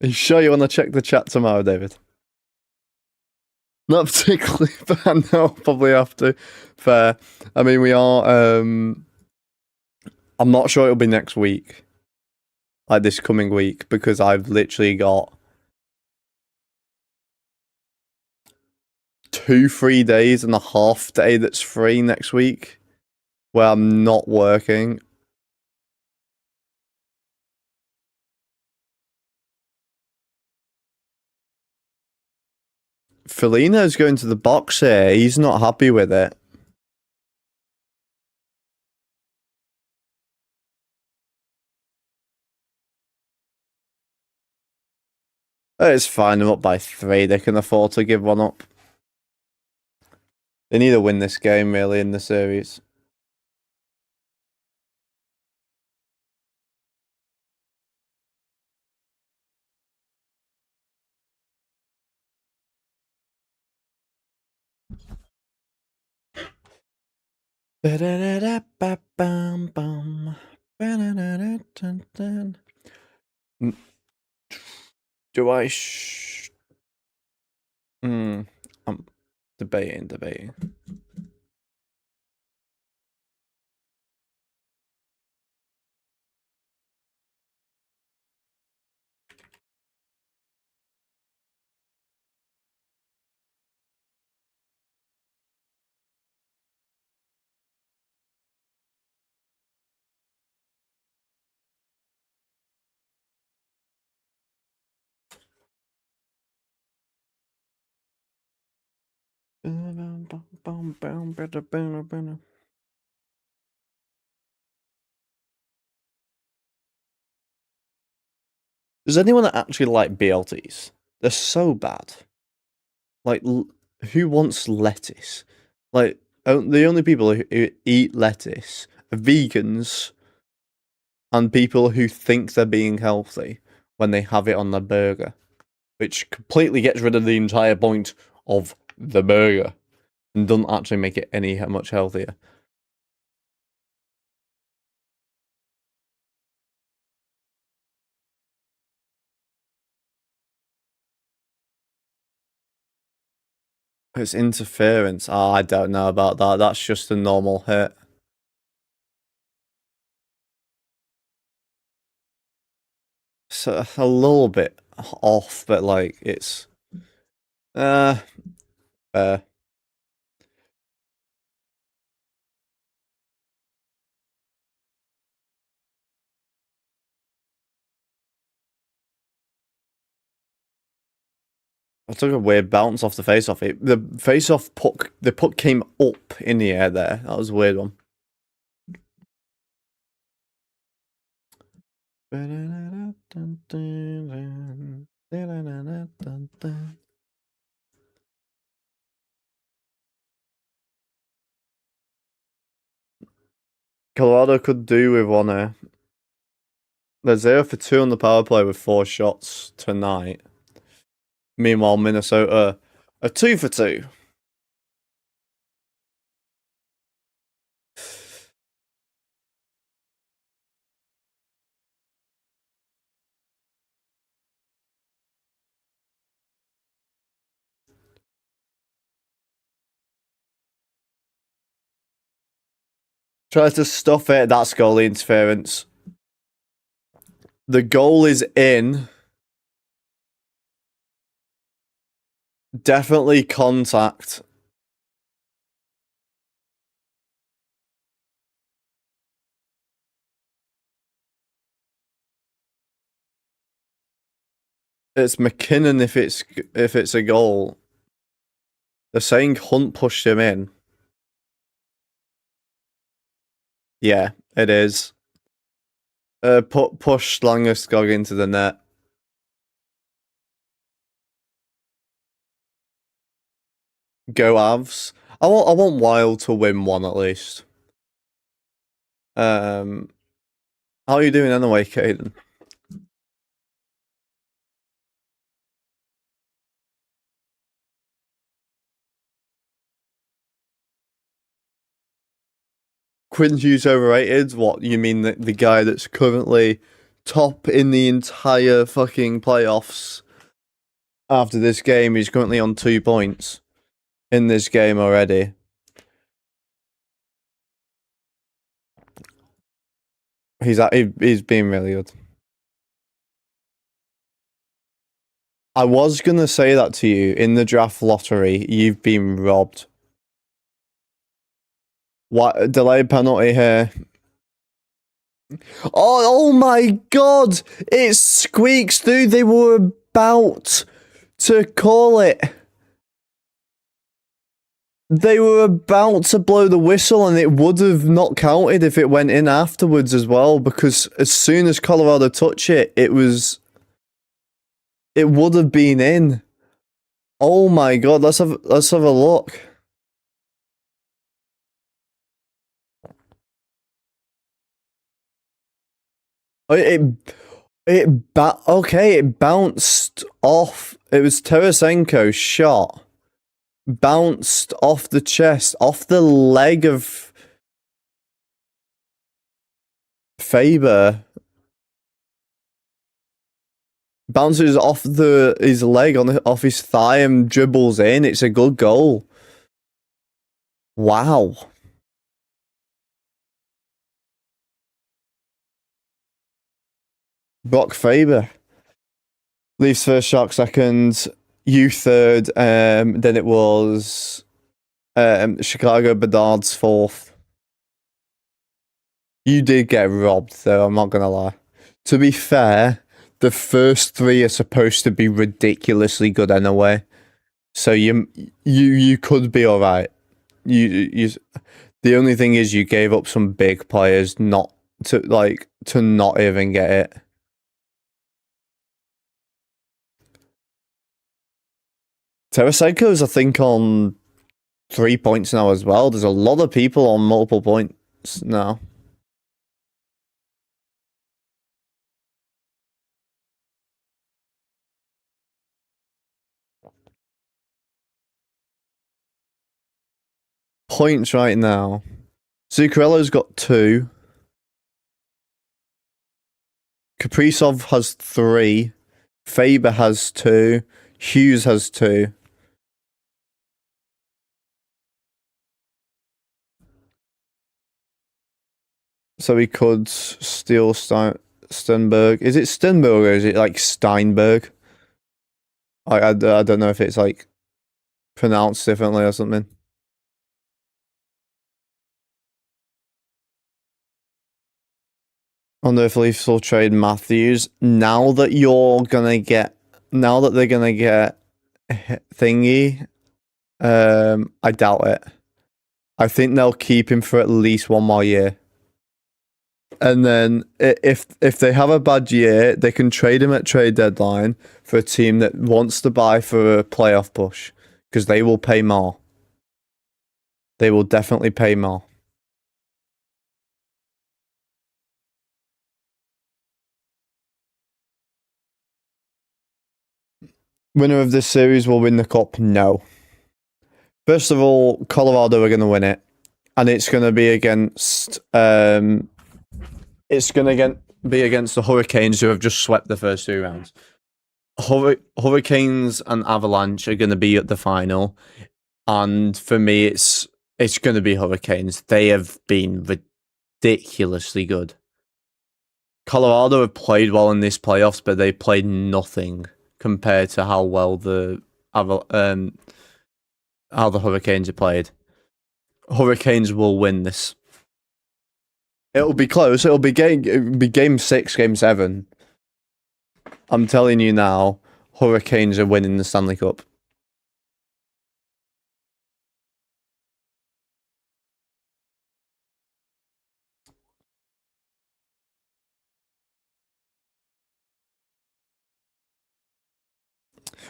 A: Are you sure you want to check the chat tomorrow, David? Not particularly, but I know I'll probably have to. Fair. I mean, we are. I'm not sure it'll be next week, like this coming week, because I've literally got 2-3 days and a half day that's free next week, where I'm not working. Felino's going to the box here. He's not happy with it. It's fine. I'm up by 3. They can afford to give one up. They need to win this game, really, in the series. Do I I'm debating. Does anyone actually like BLTs? They're so bad. Like, who wants lettuce? Like, the only people who eat lettuce are vegans and people who think they're being healthy when they have it on their burger, which completely gets rid of the entire point of the burger and doesn't actually make it any much healthier. It's interference. Oh, I don't know about that. That's just a normal hit. So a little bit off, but like it's uh I took a weird bounce off the face off. The face off puck, the puck came up in the air there. That was a weird one. Colorado could do with one. They're 0 for 2 on the power play with 4 shots tonight. Meanwhile, Minnesota are 2 for 2. Tries to stuff it. That's goalie interference. The goal is in. Definitely contact. It's McKinnon if it's a goal. They're saying Hunt pushed him in. Yeah, it is. Push Langeskog into the net. Go Avs. I want Wild to win one at least. How are you doing anyway, Caden? Quinn Hughes overrated? What, you mean the guy that's currently top in the entire fucking playoffs after this game? He's currently on 2 points in this game already. He's been really good. I was gonna say that to you in the draft lottery. You've been robbed. What delayed penalty here? Oh my god! It squeaks through. They were about to call it. They were about to blow the whistle, and it would have not counted if it went in afterwards as well. Because as soon as Colorado touched it, it would have been in. Oh my god! Let's have a look. It bounced off. It was Tarasenko's shot. Bounced off the chest, off the leg of Faber. Bounces off his leg off his thigh and dribbles in. It's a good goal. Wow. Brock Faber. Leafs first, Shark second, you third, then it was Chicago Bedard's fourth. You did get robbed though, I'm not gonna lie. To be fair, the first 3 are supposed to be ridiculously good anyway. So you could be alright. You the only thing is you gave up some big players not to not even get it. Tarasenko's, I think, on 3 points now as well. There's a lot of people on multiple points now. Points right now. Zuccarello's got 2. Kaprizov has 3. Faber has 2. Hughes has 2. So he could steal Stenberg. Is it Stenberg or is it like Steinberg? I don't know if it's like pronounced differently or something. I wonder if Leafs will trade Matthews now that they're gonna get thingy. I doubt it. I think they'll keep him for at least 1 more year. And then if they have a bad year, they can trade him at trade deadline for a team that wants to buy for a playoff push because they will pay more. They will definitely pay more. Winner of this series will win the cup. No. First of all, Colorado are going to win it, and it's going to be against be against the Hurricanes, who have just swept the first 2 rounds. Hurricanes and Avalanche are going to be at the final, and for me, it's going to be Hurricanes. They have been ridiculously good. Colorado have played well in this playoffs, but they played nothing compared to how well the Hurricanes have played. Hurricanes will win this. It'll be close. It'll be game 6, game 7. I'm telling you now, Hurricanes are winning the Stanley Cup.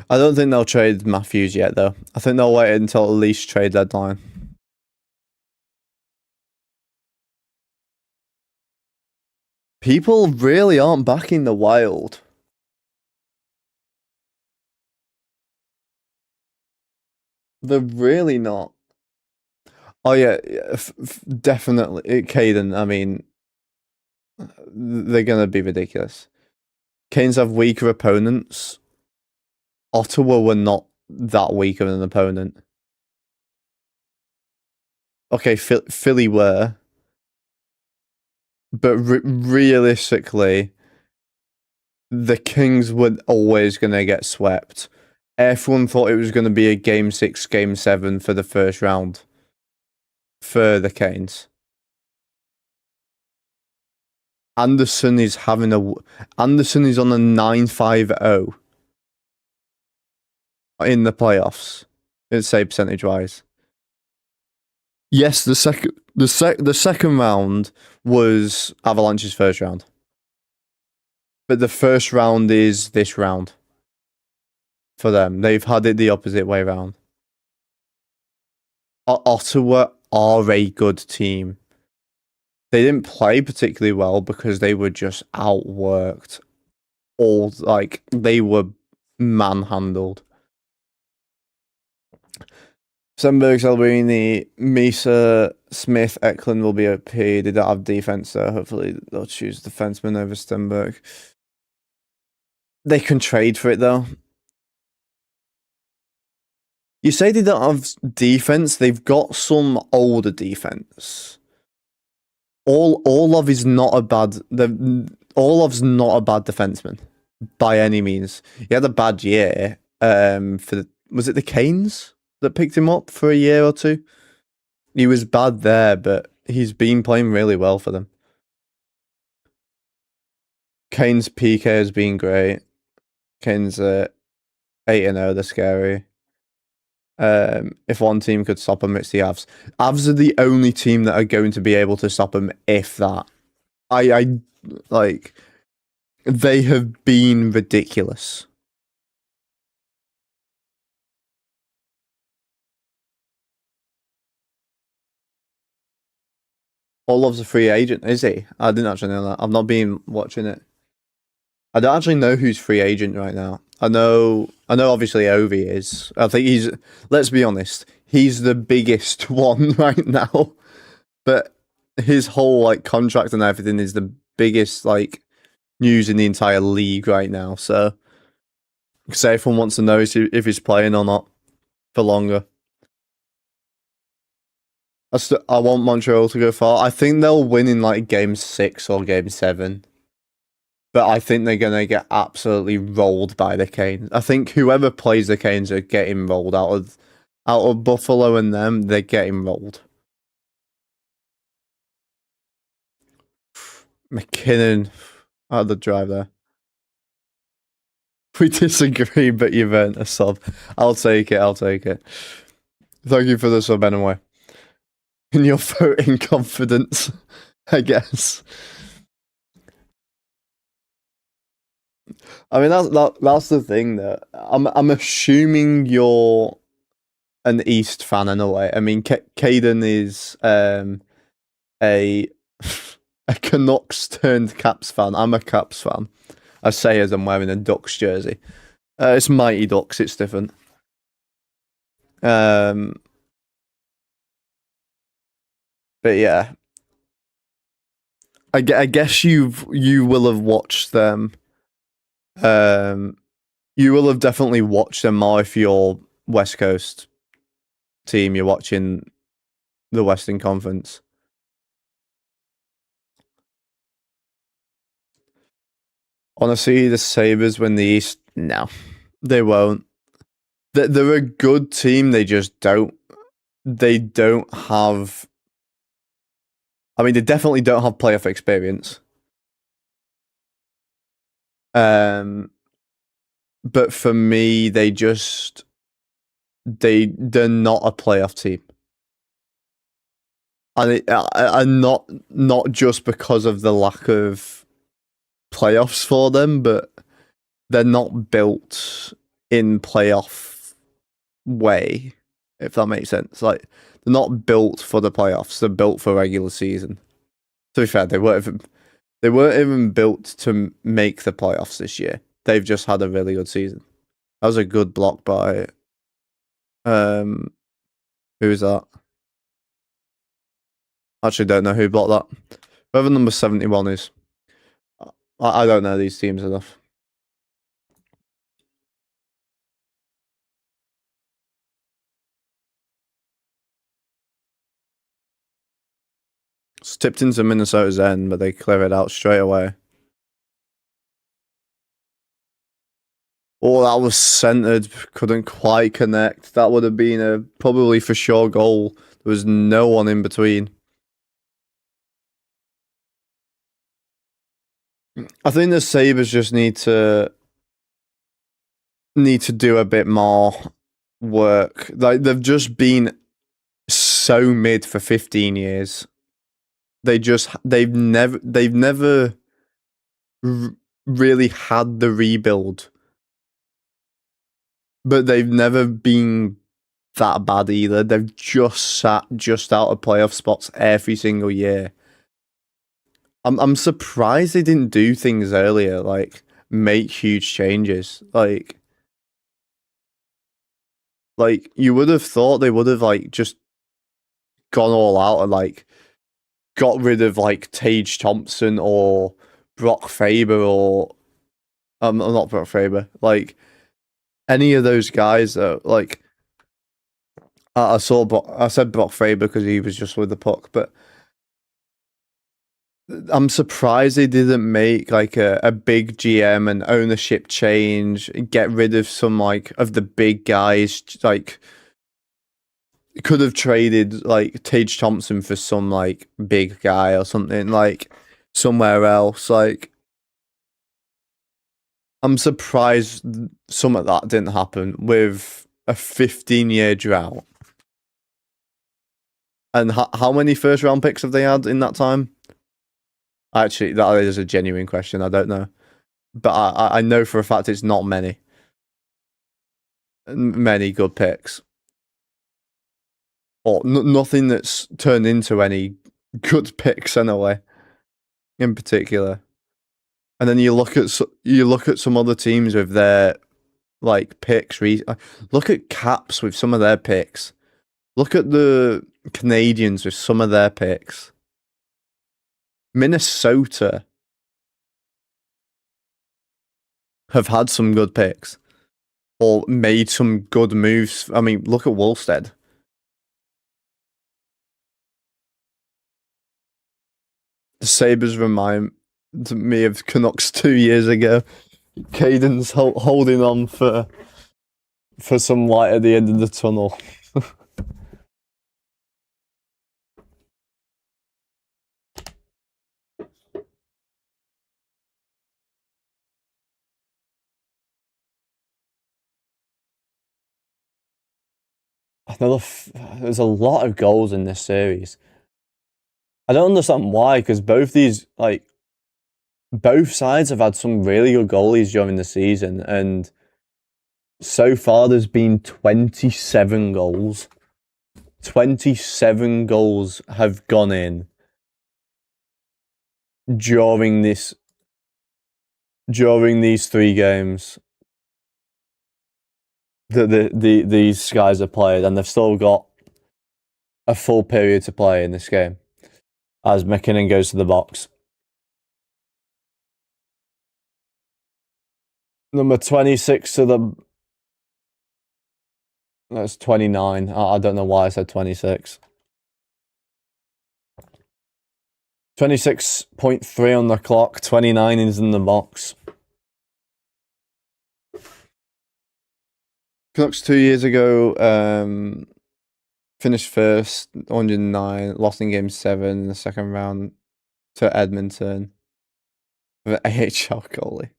A: I don't think they'll trade Matthews yet, though. I think they'll wait until at least trade deadline. People really aren't backing the Wild. They're really not. Oh yeah, definitely. Caden, I mean, they're gonna be ridiculous. Canes have weaker opponents. Ottawa were not that weak of an opponent. Okay, Philly were. But realistically, the Kings were always going to get swept. Everyone thought it was going to be a game 6, game 7 for the first round for the Canes. Anderson is on a 9.50 in the playoffs. It's save percentage wise. Yes, the second round was Avalanche's first round. But the first round is this round. For them. They've had it the opposite way around. Ottawa are a good team. They didn't play particularly well because they were just outworked. They were manhandled. Stenberg, Salverini, Misa, Smith, Eklund will be OP. They don't have defense, so hopefully they'll choose defenseman over Stenberg. They can trade for it, though. You say they don't have defense. They've got some older defense. Orlov is not a bad. Orlov's not a bad defenseman by any means. He had a bad year. Was it the Canes that picked him up for a year or two? He was bad there, but he's been playing really well for them. Canes PK has been great. Canes 8-0. They're scary. If one team could stop them, it's the Avs. Avs are the only team that are going to be able to stop them, if that. They have been ridiculous. Orlov's a free agent, is he? I didn't actually know that. I've not been watching it. I don't actually know who's free agent right now. I know obviously Ovi is. I think let's be honest, he's the biggest one right now. But his whole contract and everything is the biggest news in the entire league right now. So because everyone wants to know if he's playing or not for longer. I want Montreal to go far. I think they'll win in game 6 or game 7. But I think they're going to get absolutely rolled by the Canes. I think whoever plays the Canes are getting rolled out of Buffalo and them. They're getting rolled. McKinnon out of the drive there. We disagree, but you've earned a sub. I'll take it. Thank you for the sub anyway. In your voting confidence, I guess. I mean, that's the thing that I'm assuming you're an East fan in a way. I mean, Caden is a Canucks turned Caps fan. I'm a Caps fan. I say as I'm wearing a Ducks jersey. It's Mighty Ducks. It's different. Um, but yeah, I guess you will have watched them. Um, you will have definitely watched them more if you're West Coast team. You're watching the Western Conference. Honestly, the Sabres win the East. No, they won't. They're a good team. They just don't. They don't have. I mean, they definitely don't have playoff experience. But for me, they're not a playoff team, and not just because of the lack of playoffs for them, but they're not built in playoff way, if that makes sense. Like they're not built for the playoffs; they're built for regular season. To be fair, they weren't even built to make the playoffs this year. They've just had a really good season. That was a good block by who was that? Actually, don't know who blocked that. Whoever number 71 is. I don't know these teams enough. It's tipped into Minnesota's end, but they clear it out straight away. Oh, that was centered. Couldn't quite connect. That would have been a probably for sure goal. There was no one in between. I think the Sabres just need to do a bit more work. Like they've just been so mid for 15 years. They've never really had the rebuild, but they've never been that bad either. They've just sat just out of playoff spots every single year. I'm surprised they didn't do things earlier, like make huge changes. Like you would have thought they would have like just gone all out and like got rid of like Tage Thompson or Brock Faber or not Brock Faber, like any of those guys that like I said Brock Faber because he was just with the puck, but I'm surprised they didn't make like a big GM and ownership change, get rid of some like of the big guys. Like could have traded like Tage Thompson for some like big guy or something like somewhere else. Like I'm surprised some of that didn't happen with a 15-year drought. And how many first round picks have they had in that time? Actually, that is a genuine question. I don't know, but I know for a fact it's not many good picks, or nothing that's turned into any good picks anyway, in particular. And then you look at some other teams with their like picks. Look at Caps with some of their picks. Look at the Canadians with some of their picks. Minnesota have had some good picks or made some good moves. I mean, look at Wolstead. The Sabres remind me of Canucks 2 years ago. Caden's holding on for some light at the end of the tunnel. There's a lot of goals in this series. I don't understand why, because both sides have had some really good goalies during the season, and so far there's been 27 goals. 27 goals have gone in during these 3 games. these guys have played, and they've still got a full period to play in this game as McKinnon goes to the box. Number 26 to the... That's 29. I don't know why I said 26. 26.3 on the clock. 29 is in the box. Canucks 2 years ago finished first, 109, lost in game 7 in the second round to Edmonton. The AHL goalie.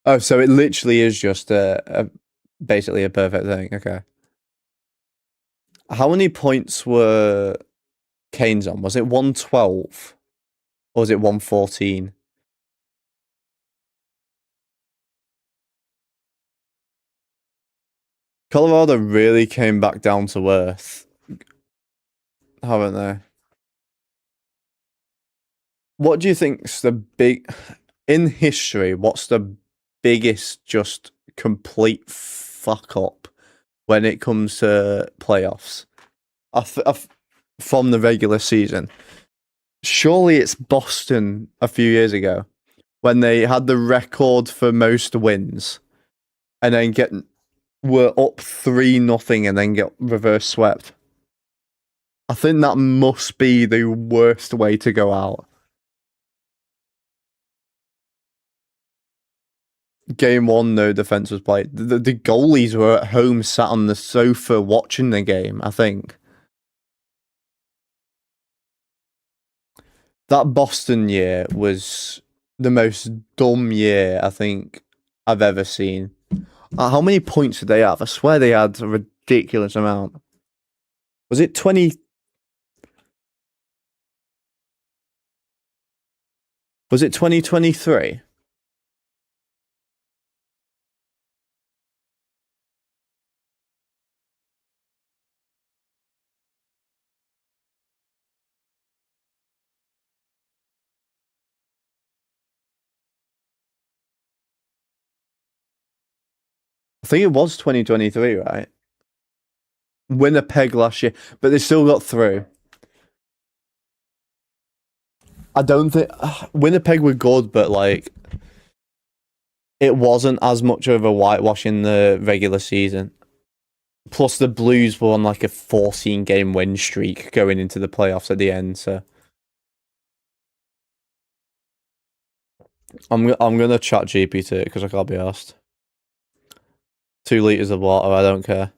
A: Oh, so it literally is just basically a perfect thing. Okay. How many points were Canes on? Was it 112? Or was it 114? Colorado really came back down to earth, haven't they? What do you think's the big... In history, what's the biggest just complete fuck up when it comes to playoffs? From the regular season. Surely it's Boston a few years ago when they had the record for most wins and then were up 3-0 and then get reverse swept. I think that must be the worst way to go out. Game 1, no defense was played. The goalies were at home, sat on the sofa watching the game, I think. That Boston year was the most dumb year I think I've ever seen. How many points did they have? I swear they had a ridiculous amount. Was it 20? Was it 2023? I think it was 2023, right? Winnipeg last year, but they still got through. I don't think Winnipeg were good, but like it wasn't as much of a whitewash in the regular season. Plus, the Blues were on like a 14-game win streak going into the playoffs at the end. So I'm gonna chat GPT because I can't be asked. 2 liters of water. I don't care.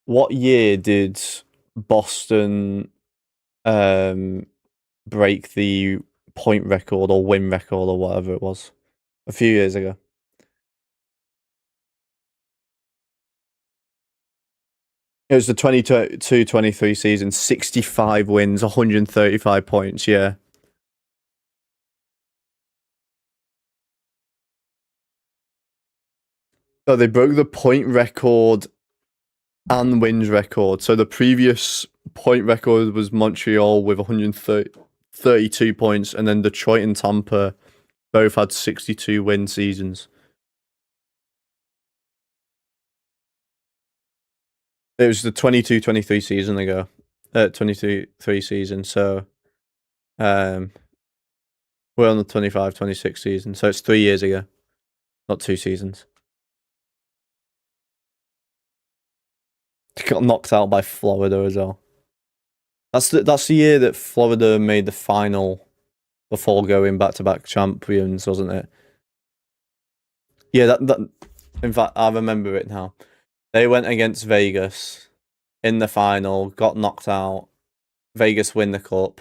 A: What year did Boston break the point record or win record or whatever it was? A few years ago. It was the 22-23 season, 65 wins, 135 points, yeah. So they broke the point record and wins record. So the previous point record was Montreal with 132 points, and then Detroit and Tampa both had 62 win seasons. It was the 22-23 season ago. 22-23 season, so we're on the 25-26 season, so it's 3 years ago, not 2 seasons. Got knocked out by Florida as well. That's the year that Florida made the final before going back-to-back champions, wasn't it? Yeah, that. In fact, I remember it now. They went against Vegas in the final, got knocked out. Vegas win the cup.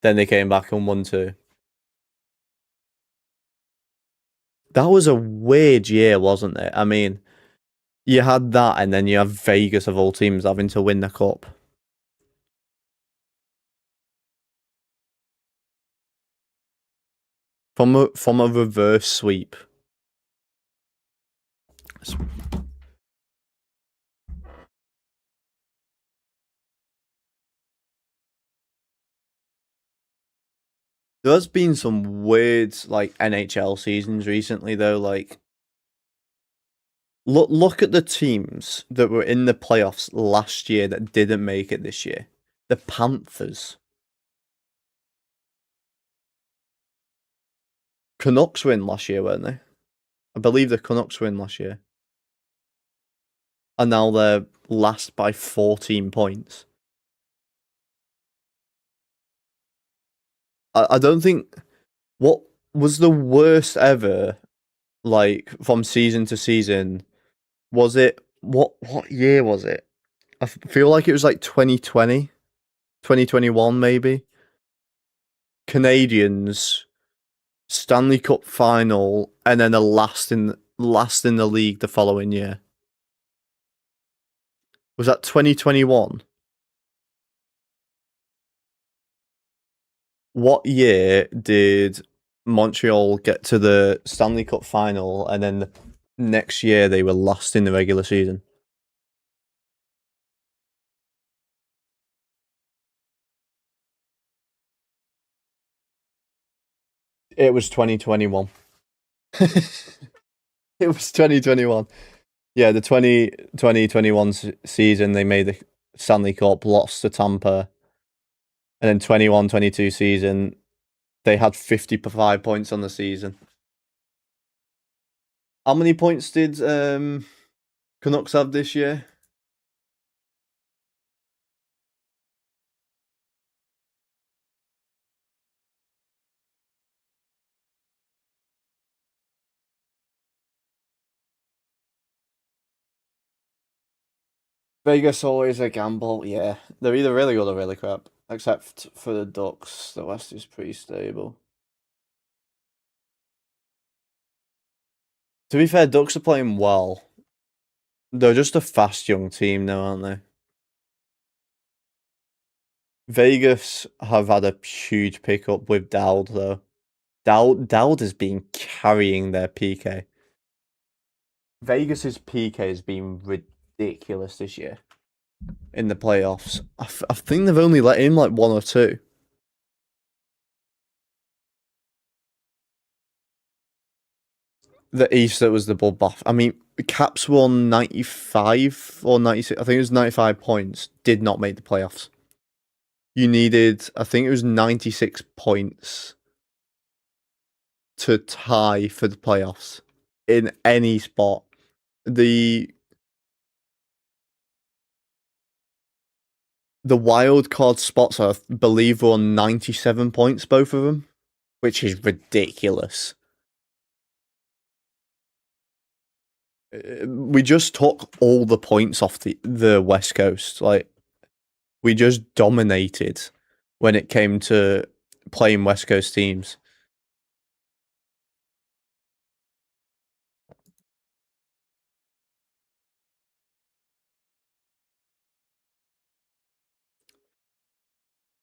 A: Then they came back and won 2. That was a weird year, wasn't it? I mean, you had that, and then you have Vegas of all teams having to win the cup. From a reverse sweep. There's been some weird like NHL seasons recently though. Like look at the teams that were in the playoffs last year that didn't make it this year. The Panthers. Canucks win last year, weren't they? I believe the Canucks win last year. And now they're last by 14 points. I don't think what was the worst ever, like from season to season, was it what year was it? I feel like it was like 2020, 2021 maybe. Canadians Stanley Cup final and then a last in the league the following year. Was that 2021? What year did Montreal get to the Stanley Cup final and then the next year they were last in the regular season? It was 2021. It was 2021. Yeah, the 2021 season they made the Stanley Cup, lost to Tampa. And then 21-22 season they had 55 points on the season. How many points did Canucks have this year? Vegas always a gamble. Yeah, they're either really good or really crap. Except for the Ducks, the West is pretty stable. To be fair, Ducks are playing well. They're just a fast young team now, aren't they? Vegas have had a huge pickup with Dowd though. Dowd has been carrying their PK. Vegas's PK has been ridiculous this year in the playoffs. I think they've only let in like one or two. The East that was the bloodbath. I mean, Caps won 95 or 96. I think it was 95 points. Did not make the playoffs. You needed, I think it was 96 points to tie for the playoffs in any spot. The wild card spots, I believe, were on 97 points, both of them, which is ridiculous. We just took all the points off the West Coast. Like, we just dominated when it came to playing West Coast teams.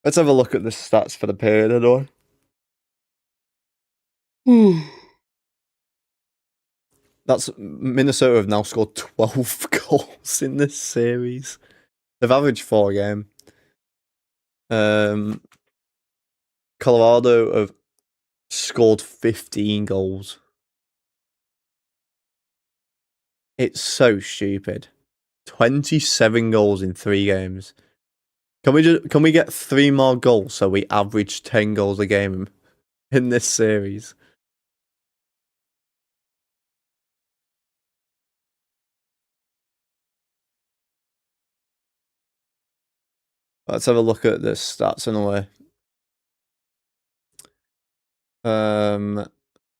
A: Let's have a look at the stats for the period, anyway. That's Minnesota have now scored 12 goals in this series. They've averaged 4 a game. Colorado have scored 15 goals. It's so stupid. 27 goals in 3 games. Can we get 3 more goals so we average 10 goals a game in this series? Let's have a look at the stats in a way.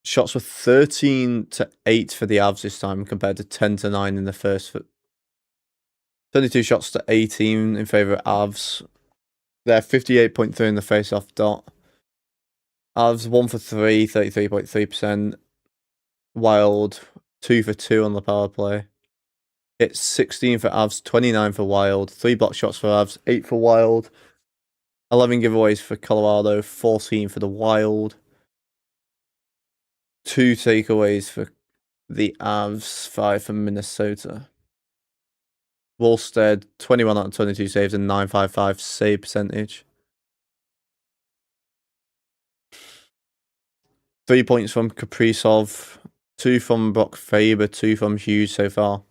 A: Shots were 13-8 for the Avs this time compared to 10-9 in the first. 22 shots to 18 in favour of Avs. They're 58.3 in the face-off dot. Avs 1 for 3, 33.3%. Wild 2 for 2 on the power play. It's 16 for Avs, 29 for Wild, 3 block shots for Avs, 8 for Wild, 11 giveaways for Colorado, 14 for the Wild, 2 takeaways for the Avs, 5 for Minnesota. Wallstead, 21 out of 22 saves and 955 save percentage. 3 points from Kaprizov, 2 from Brock Faber, 2 from Hughes so far.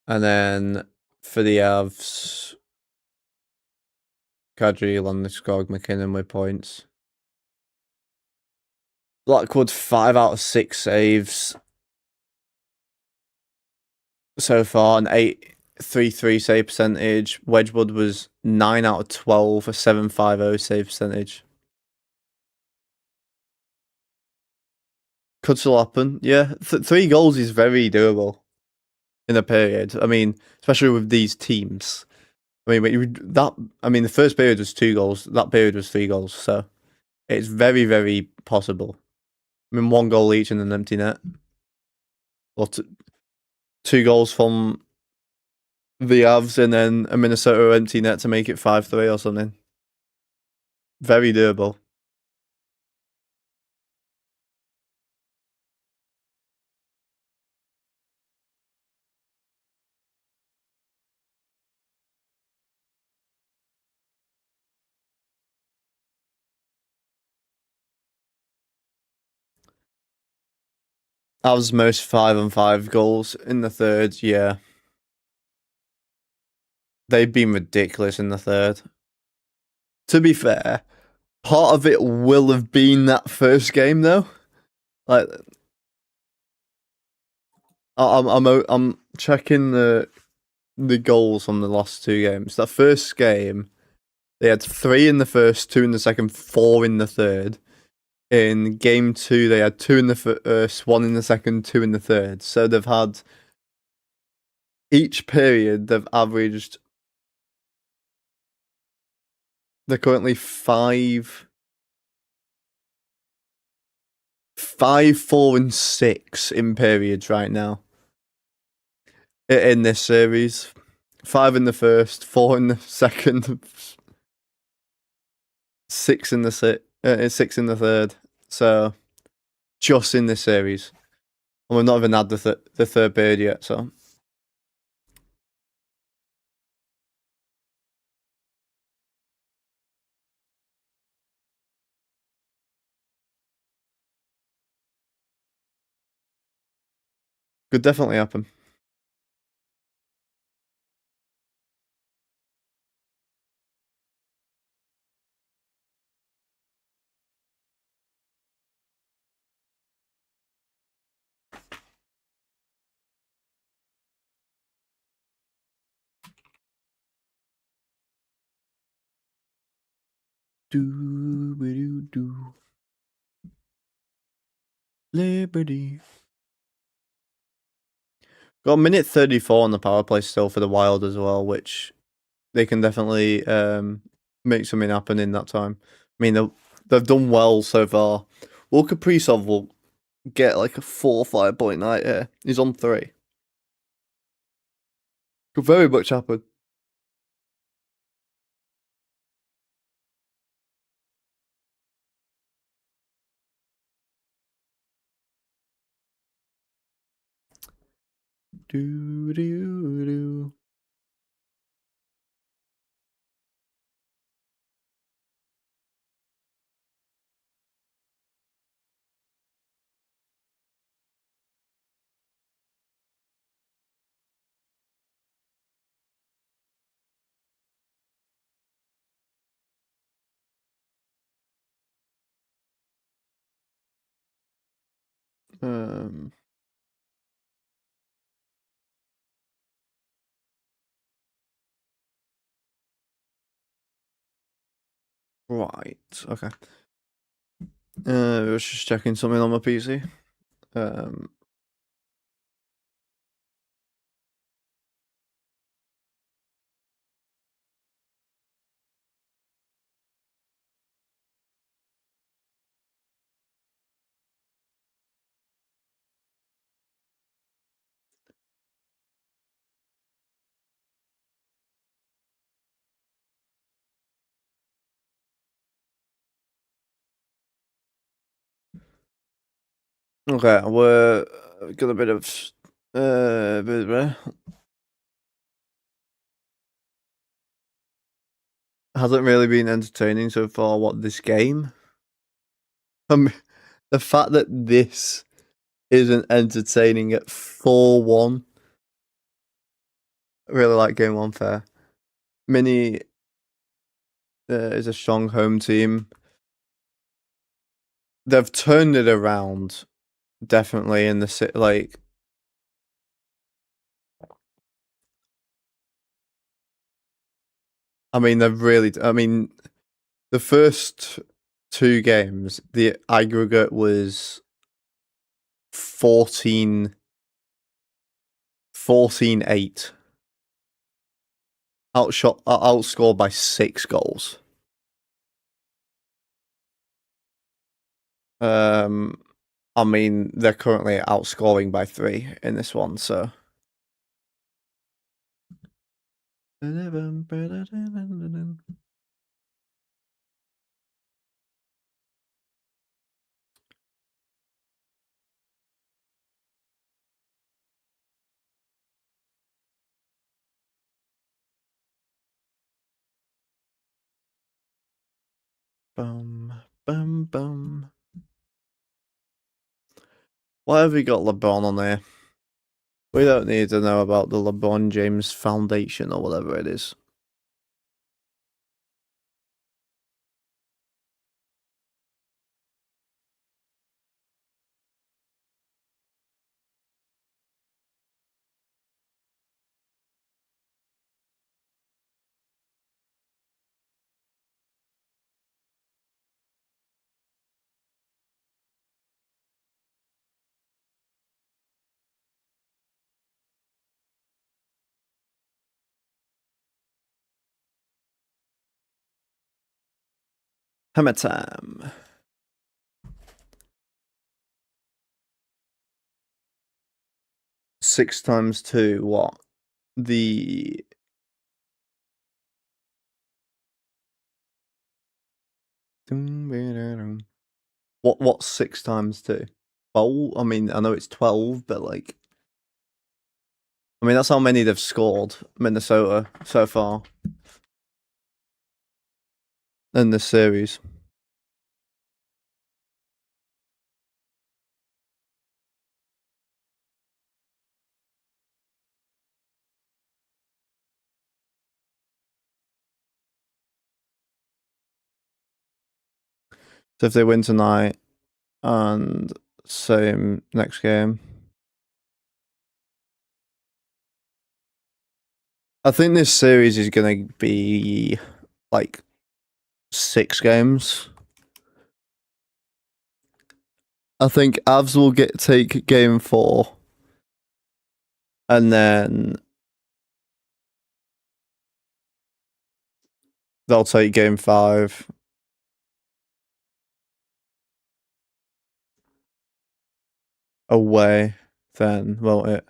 A: And then for the Avs, Kadri, Landeskog, McKinnon with points. Blackwood 5 out of 6 saves so far, an 8.33 save percentage. Wedgwood was 9 out of 12, a 7.50 save percentage. Could still happen, yeah. 3 goals is very doable in a period. I mean, especially with these teams. I mean, the first period was 2 goals. That period was 3 goals. So it's very, very possible. I mean, 1 goal each in an empty net, or 2 goals from the Avs and then a Minnesota empty net to make it 5-3 or something. Very doable. Avs most 5-on-5 goals in the third, yeah. They've been ridiculous in the third. To be fair, part of it will have been that first game though. Like, I'm checking the goals from the last 2 games. That first game, they had 3 in the first, 2 in the second, 4 in the third. In game 2, they had 2 in the first, 1 in the second, 2 in the third. So they've had each period they've averaged. They're currently 5, 4, and 6 in periods right now. In this series, 5 in the first, 4 in the second, 6 in the 6 in the third. So just in this series, and we've not even had the third period yet. So could definitely happen. Do Liberty. Got a minute 34 on the power play still for the Wild as well, which they can definitely make something happen in that time. I mean, they've done well so far. Will Kaprizov will get like a 4 or 5 point night here. He's on 3. Could very much happen. Do. Right. Okay. I was just checking something on my PC. Okay, we're got a bit of hasn't really been entertaining so far. What this game? The fact that this isn't entertaining at 4-1. Really like game one fair. Mini is a strong home team. They've turned it around, definitely in the like. I mean, they've really. I mean, the first two games, the aggregate was 14-8. Outscored by 6 goals. I mean, they're currently outscoring by 3 in this one, so. Bum, bum, bum. Why have we got LeBron on there? We don't need to know about the LeBron James Foundation or whatever it is. Hammer time. Six times 2, what? The what's 6 times 2? 12? I mean, I know it's 12, but like, I mean, that's how many they've scored, Minnesota, so far in this series. So if they win tonight and same next game, I think this series is going to be like 6 games. I think Avs will take game 4, and then they'll take game 5. Away, then, won't it?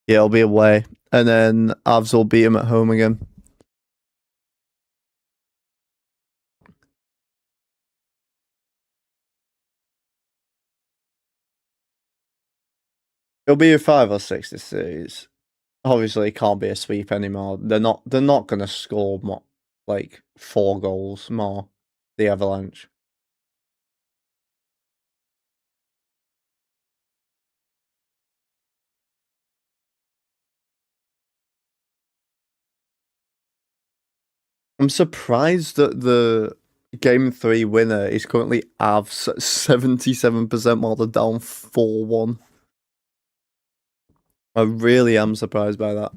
A: Yeah, it'll be away. And then Avs will beat them at home again. It'll be a 5 or 6 this series. Obviously, it can't be a sweep anymore. They're not gonna score more, like 4 goals more. The Avalanche. I'm surprised that the game 3 winner is currently Avs at 77% while they're down 4-1. I really am surprised by that.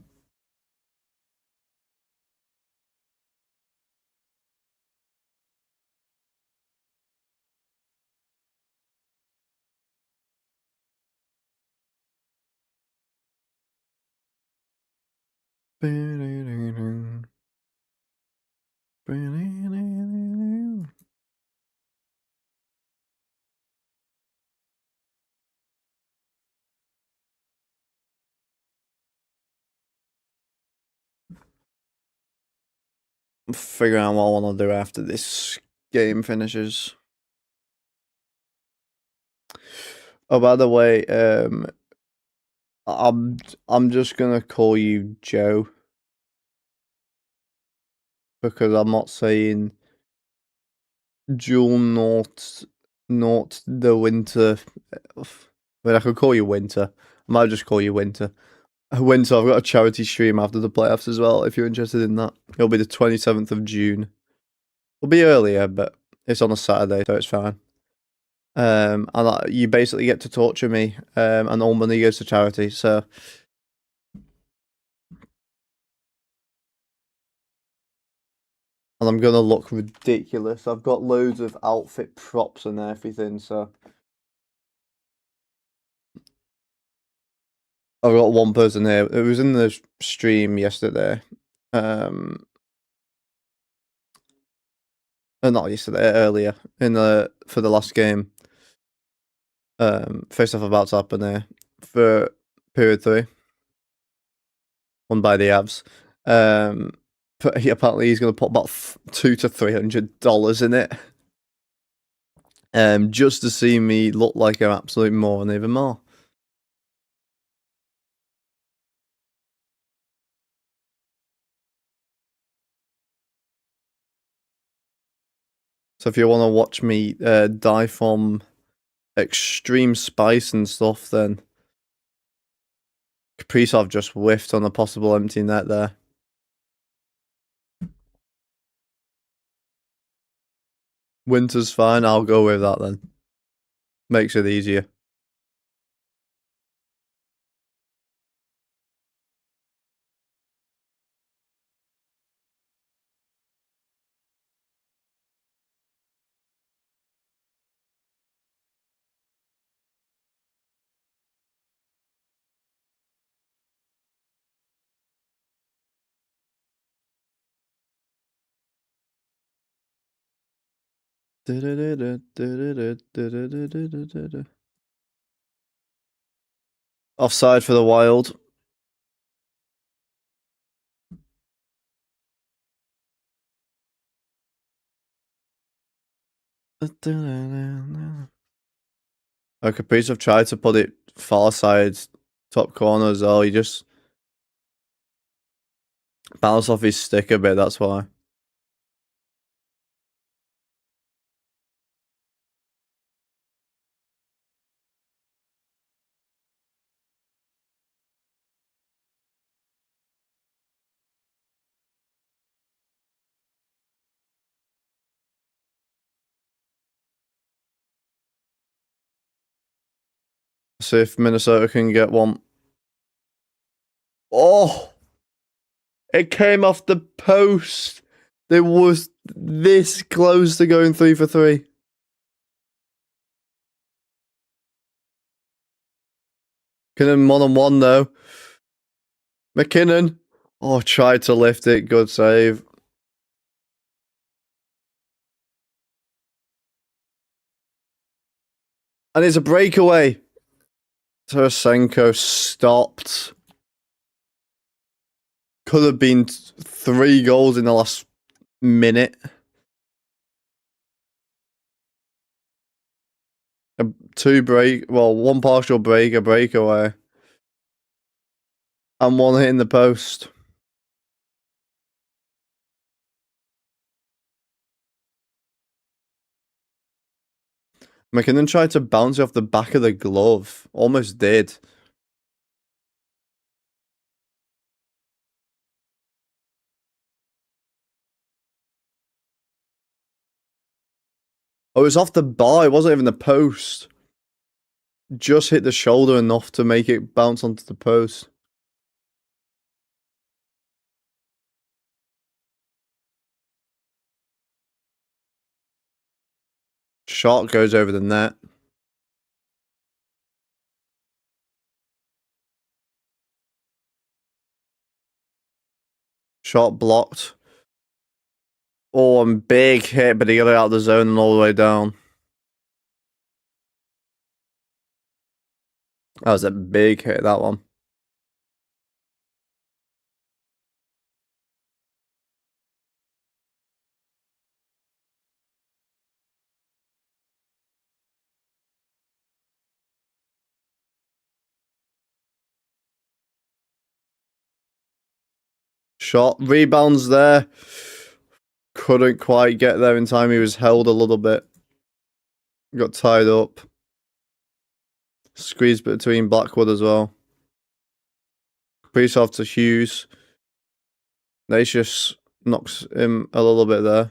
A: I'm figuring out what I want to do after this game finishes. Oh, by the way, I'm just gonna call you Joe. because I'm not saying dual not the winter. I mean, I could call you winter. I might just call you winter. Winter, I've got a charity stream after the playoffs as well, if you're interested in that. It'll be the 27th of June. It'll be earlier, but it's on a Saturday, so it's fine. And you basically get to torture me, and all money goes to charity, so... And I'm gonna look ridiculous. I've got loads of outfit props and everything, so... I've got one person here. It was in the stream yesterday. Not yesterday, earlier for the last game. Face off about to happen here for period 3, won by the Avs. But apparently he's going to put about $200 to $300 in it, just to see me look like an absolute moron even more. So if you want to watch me die from extreme spice and stuff, then Kaprizov just whiffed on a possible empty net there. Winter's fine, I'll go with that then. Makes it easier. Offside for the Wild. Kaprizov tried to put it far side top corner as well. He just bounced off his stick a bit, that's why. See if Minnesota can get one. Oh! It came off the post. It was this close to going 3 for 3. McKinnon 1-on-1 though. McKinnon. Oh, tried to lift it. Good save. And it's a breakaway. Tarasenko stopped. Could have been 3 goals in the last minute. One partial break, a breakaway. And one hitting the post. McKinnon tried to bounce it off the back of the glove. Almost did. Oh, it was off the bar. It wasn't even the post. Just hit the shoulder enough to make it bounce onto the post. Shot goes over the net. Shot blocked. Oh, and big hit, but he got it out of the zone and all the way down. That was a big hit, that one. Shot, rebounds there. couldn't quite get there in time. He was held a little bit. Got tied up. Squeezed between Blackwood as well. Kaprizov to Hughes. Nace just knocks him a little bit there.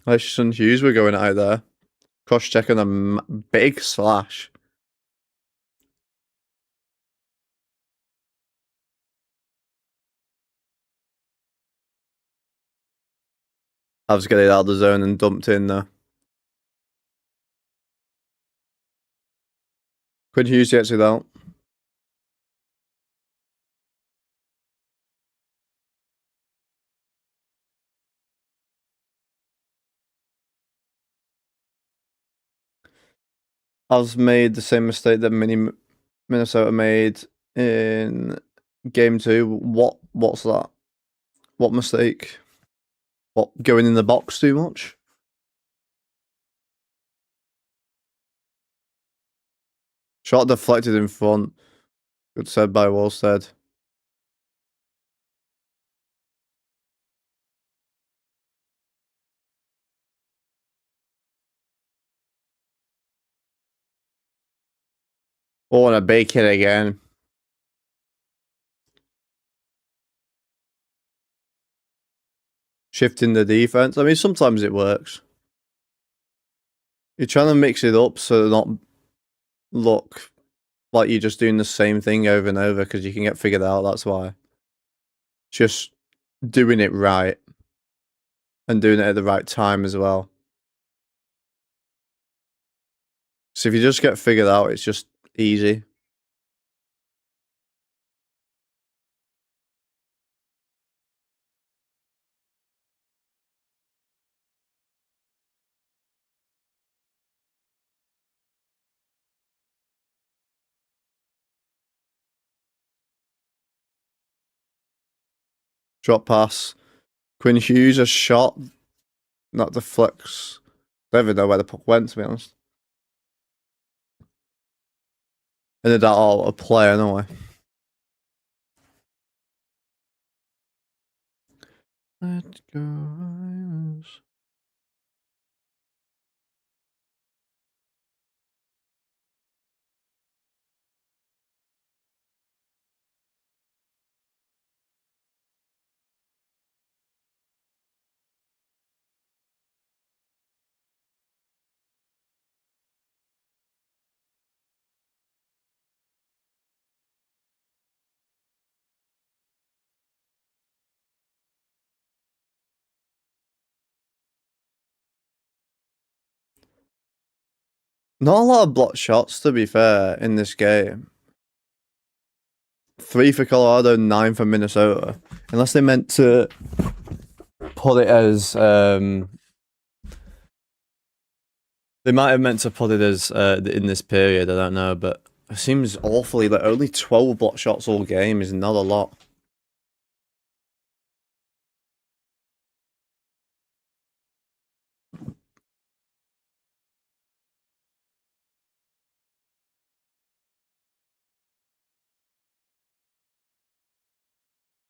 A: Nace and Hughes were going out there. Cross checking a big slash. I was getting out of the zone and dumped in there. Quinn Hughes gets it out. I've made the same mistake that Minnesota made in game 2. What's that? What mistake? What, going in the box too much? Shot deflected in front. Good said by Wallstead. Oh, and a big hit again. Shifting the defense. I mean, sometimes it works. You're trying to mix it up so not look like you're just doing the same thing over and over because you can get figured out. That's why. Just doing it right and doing it at the right time as well. So if you just get figured out, it's just easy. Drop pass. Quinn Hughes a shot. Not deflects. I don't even know where the puck went, to be honest. Ended that all a play anyway. Let's go. Not a lot of blocked shots, to be fair, in this game. 3 for Colorado, 9 for Minnesota. Unless they meant to put it as... they might have meant to put it as in this period, I don't know, but it seems awfully that only 12 block shots all game is not a lot.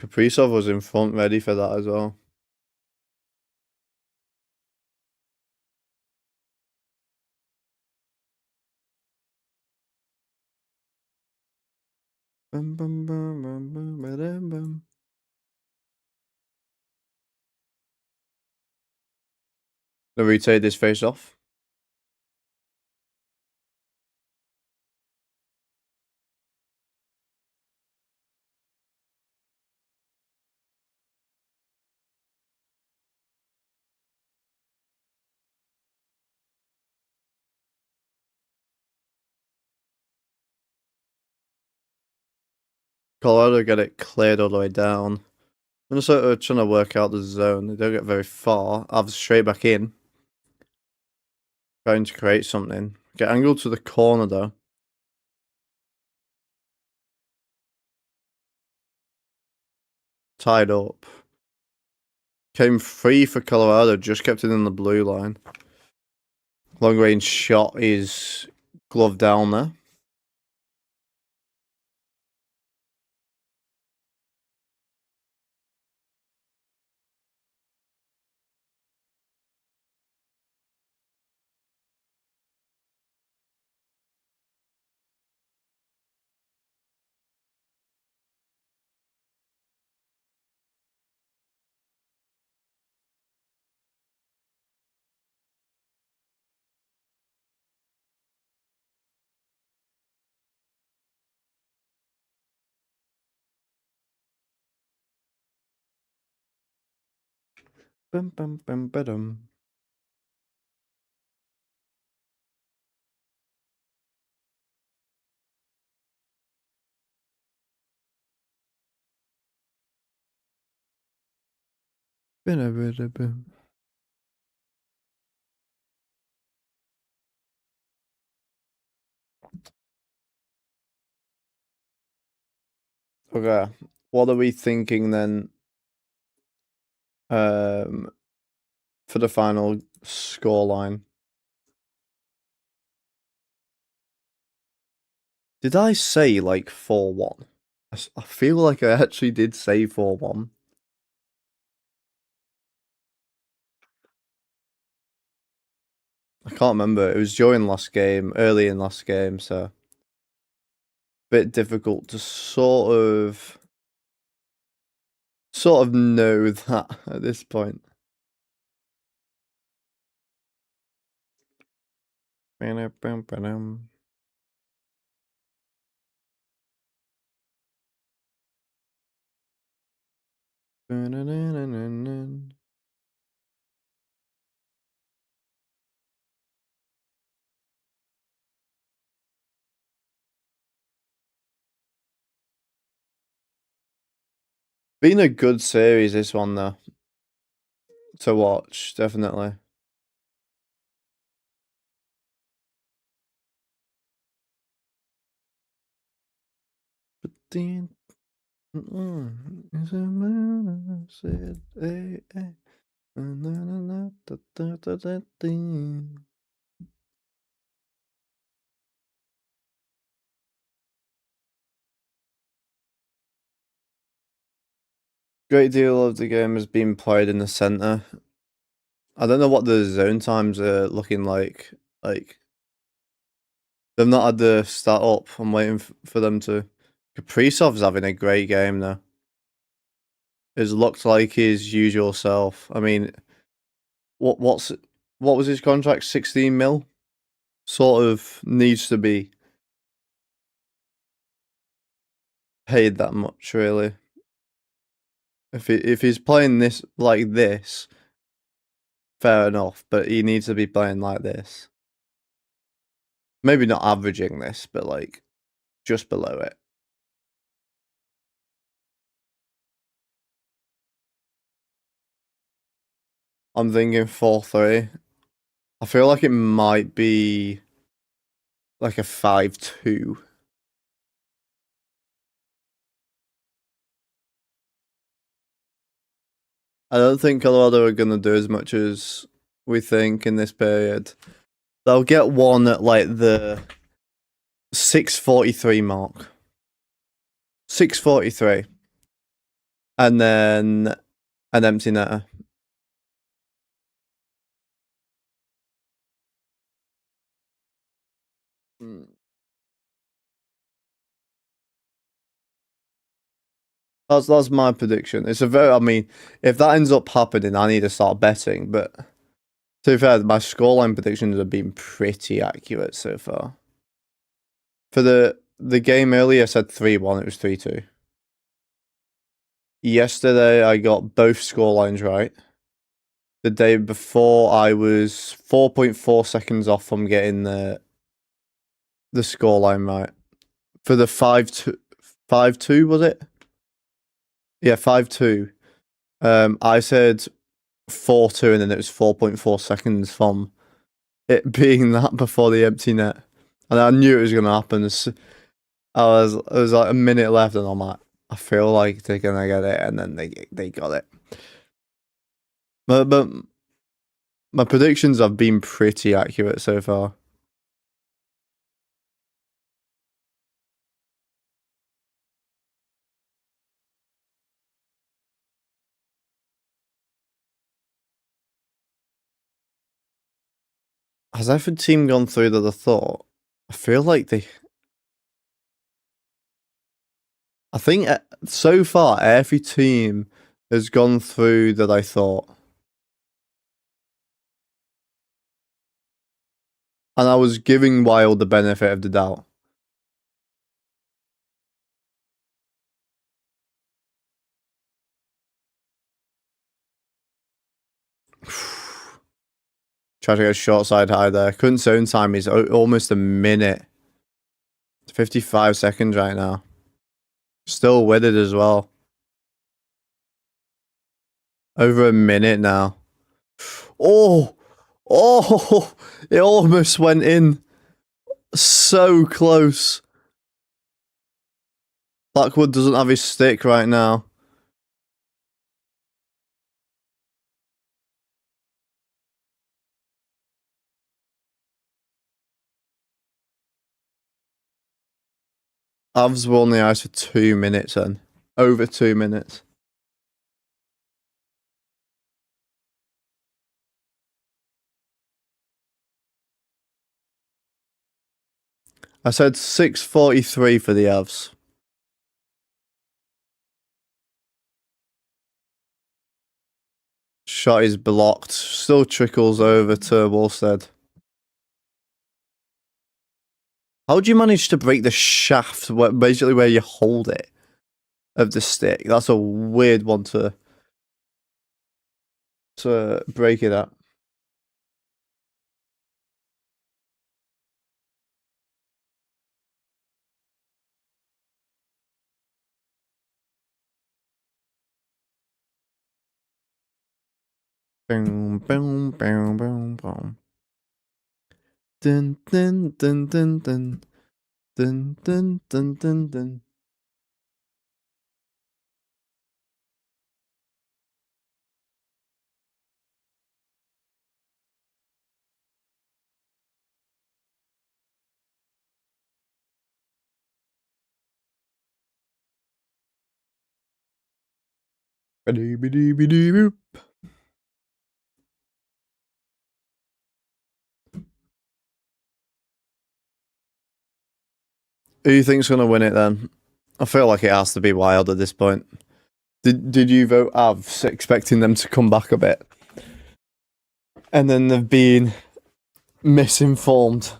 A: Kaprizov was in front ready for that as well. Bum, bum, bum, bum, bum, ba-dum, bum. Now retake this face off. Colorado get it cleared all the way down. Minnesota trying to work out the zone. They don't get very far. Have straight back in. Trying to create something. Get angled to the corner though. Tied up. Came free for Colorado, just kept it in the blue line. Long range shot is gloved down there. Bum, bum, bum, ba-dum. Ba-da-ba-da-bum. Okay, what are we thinking then? For the final scoreline. Did I say like 4-1? I feel like I actually did say 4-1. I can't remember. It was during last game, early in last game, so bit difficult to sort of know that at this point. Been a good series, this one though, to watch, definitely. Great deal of the game has been played in the center. I don't know what the zone times are looking like. Like, they've not had the start up. I'm waiting for them to. Kaprizov's having a great game though. He's looked like his usual self. I mean, what was his contract? 16 mil. Sort of needs to be paid that much, really. If he's playing this like this, fair enough. But he needs to be playing like this. Maybe not averaging this, but like just below it. I'm thinking 4-3. I feel like it might be like a 5-2. I don't think Colorado are gonna do as much as we think in this period. They'll get one at like the 6:43 mark. 6:43. And then an empty netter. That's my prediction. It's a very I mean, if that ends up happening, I need to start betting, but to be fair, my scoreline predictions have been pretty accurate so far. For the game earlier, I said 3-1, it was 3-2. Yesterday, I got both scorelines right. The day before, I was 4.4 seconds off from getting the scoreline right. For the 5-2, 5-2 was it? Yeah, 5-2. I said 4-2, and then it was 4.4 seconds from it being that before the empty net. And I knew it was going to happen. It was like a minute left, and I'm like, I feel like they're going to get it, and then they got it. But my predictions have been pretty accurate so far. Has every team gone through that I thought? I feel like I think so far every team has gone through that I thought. And I was giving Wild the benefit of the doubt. Tried to go short side high there. Couldn't zone time. He's almost a minute. 55 seconds right now. Still with it as well. Over a minute now. Oh! Oh! It almost went in. So close. Blackwood doesn't have his stick right now. Avs were on the ice for 2 minutes then. Over 2 minutes. I said 6:43 for the Avs. Shot is blocked. Still trickles over to Wolstead. How would you manage to break the shaft, basically where you hold it, of the stick? That's a weird one to break it at. Boom, boom, boom, boom, boom. Dun, dun, dun, dun, dun. Dun, dun, dun, dun, dun. Ba-dee-ba-dee-ba-dee-boop. Who do you think's gonna win it then? I feel like it has to be Wild at this point. Did you vote Avs, expecting them to come back a bit? And then they've been misinformed.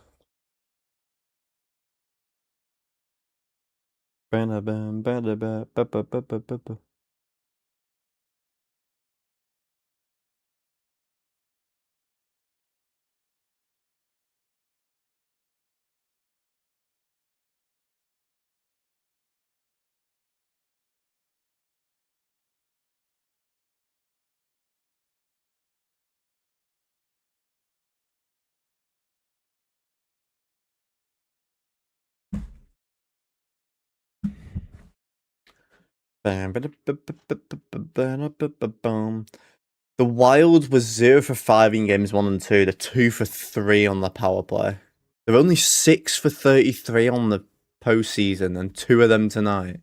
A: The Wild was 0 for 5 in games 1 and 2. They're 2 for 3 on the power play. They're only 6 for 33 on the postseason, and 2 of them tonight.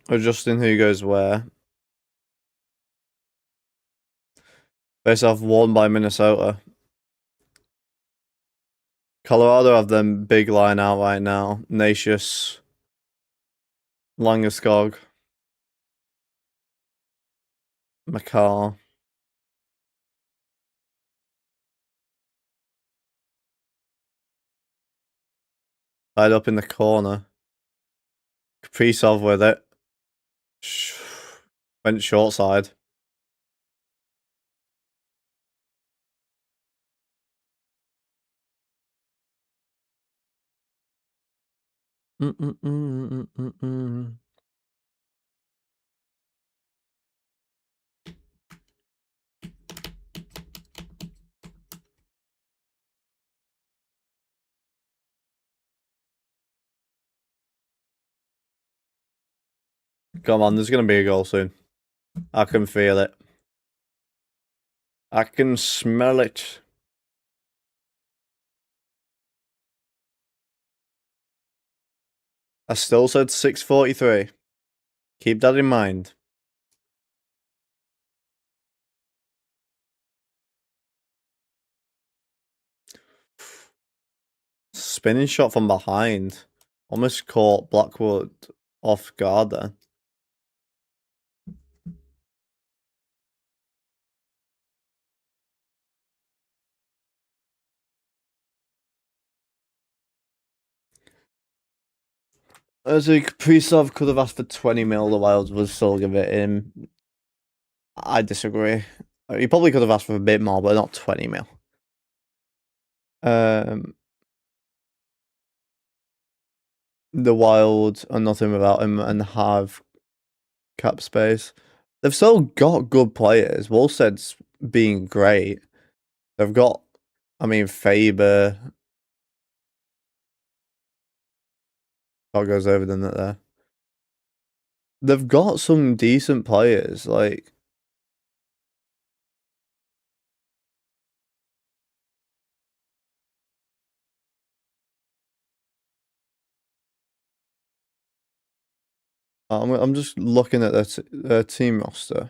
A: Adjusting who goes where. Face off won by Minnesota. Colorado have them big line out right now. Nacius, Langeskog, McCall. Tied up in the corner. Kaprizov with it. Went short side. Come on, there's going to be a goal soon. I can feel it. I can smell it. I still said 6:43. Keep that in mind. Spinning shot from behind. Almost caught Blackwood off guard there. As a Kaprizov could have asked for 20 mil, the Wilds would still give it him. I disagree. He probably could have asked for a bit more, but not 20 mil. The Wild are nothing without him and have cap space. They've still got good players. Wolsted's being great. They've got, I mean, Faber. That goes over the net there. They've got some decent players. Like, I'm just looking at their team roster.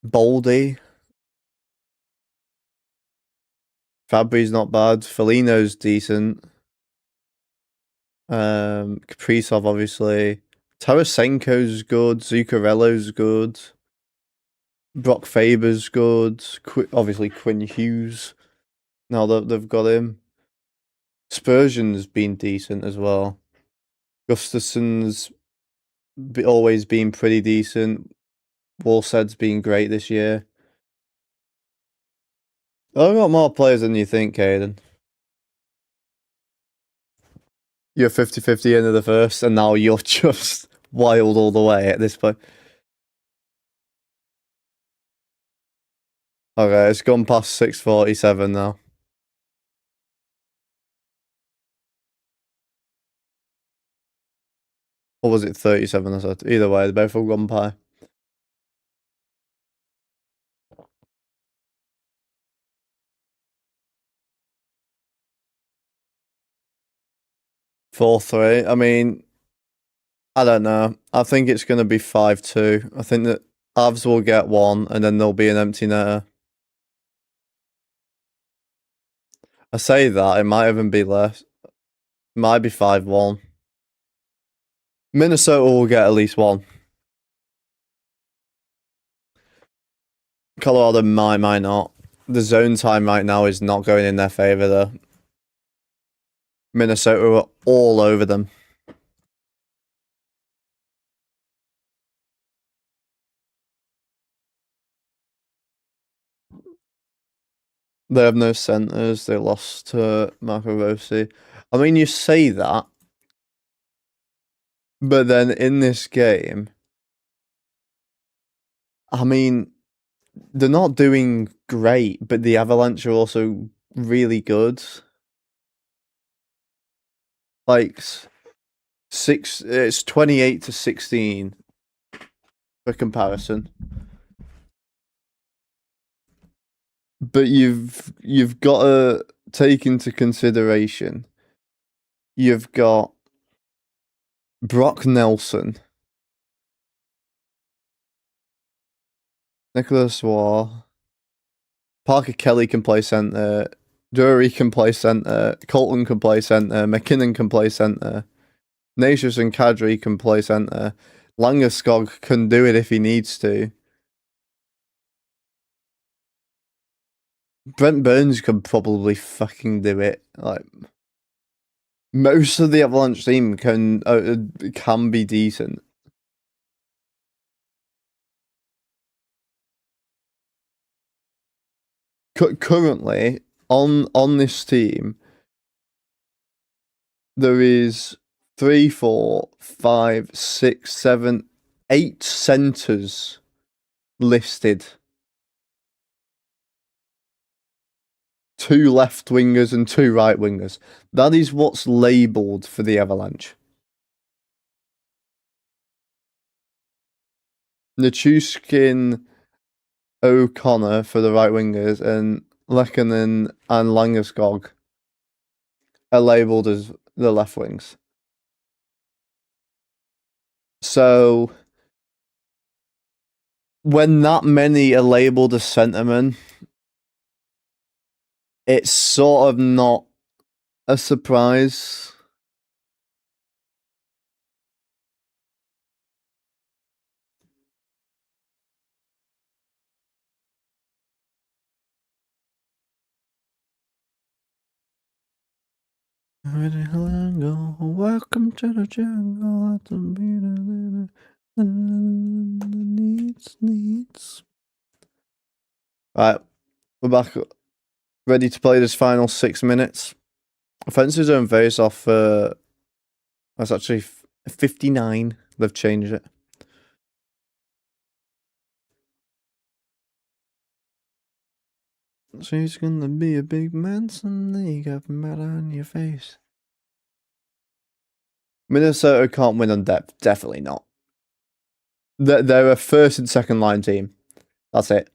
A: Baldy. Fabri's not bad. Felino's decent. Kaprizov, obviously. Tarasenko's good. Zuccarello's good. Brock Faber's good. Obviously, Quinn Hughes. Now that they've got him. Spurgeon's been decent as well. Gustafson's always been pretty decent. Wolsted's been great this year. I've got more players than you think, Caden. You're 50-50 into the first, and now you're just wild all the way at this point. Okay, it's gone past 6:47 now. Or was it 37 I said? Either way, they both have gone by. Four three. I mean, I don't know. I think it's going to be 5-2. I think that Avs will get one, and then there'll be an empty netter. I say that, it might even be less. It might be 5-1. Minnesota will get at least one. Colorado might not. The zone time right now is not going in their favor, though. Minnesota are all over them. They have no centers. They lost to Marco Rossi. I mean, you say that, but then in this game, I mean, they're not doing great, but the Avalanche are also really good. Like it's 28-16 for comparison. But you've got to take into consideration you've got Brock Nelson, Nicholas Waugh, Parker Kelly can play centre, Drury can play centre, Colton can play centre, McKinnon can play centre, Natius and Kadri can play centre, Langeskog can do it if he needs to. Brent Burns could probably fucking do it. Like most of the Avalanche team can be decent. Currently on this team, there is 3, 4, 5, 6, 7, 8 centers listed. 2 left wingers and 2 right wingers. That is what's labelled for the Avalanche. Nichushkin, O'Connor for the right wingers, and Lehkonen and Langeskog are labelled as the left wings. So when that many are labelled as centermen, it's sort of not a surprise. Welcome to the jungle. Needs. Right, we're back, ready to play this final 6 minutes. Offensive zone face off. That's actually 59. They've changed it. So he's gonna be a big man someday. You got mad on your face. Minnesota can't win on depth. Definitely not. They're a first and second line team. That's it.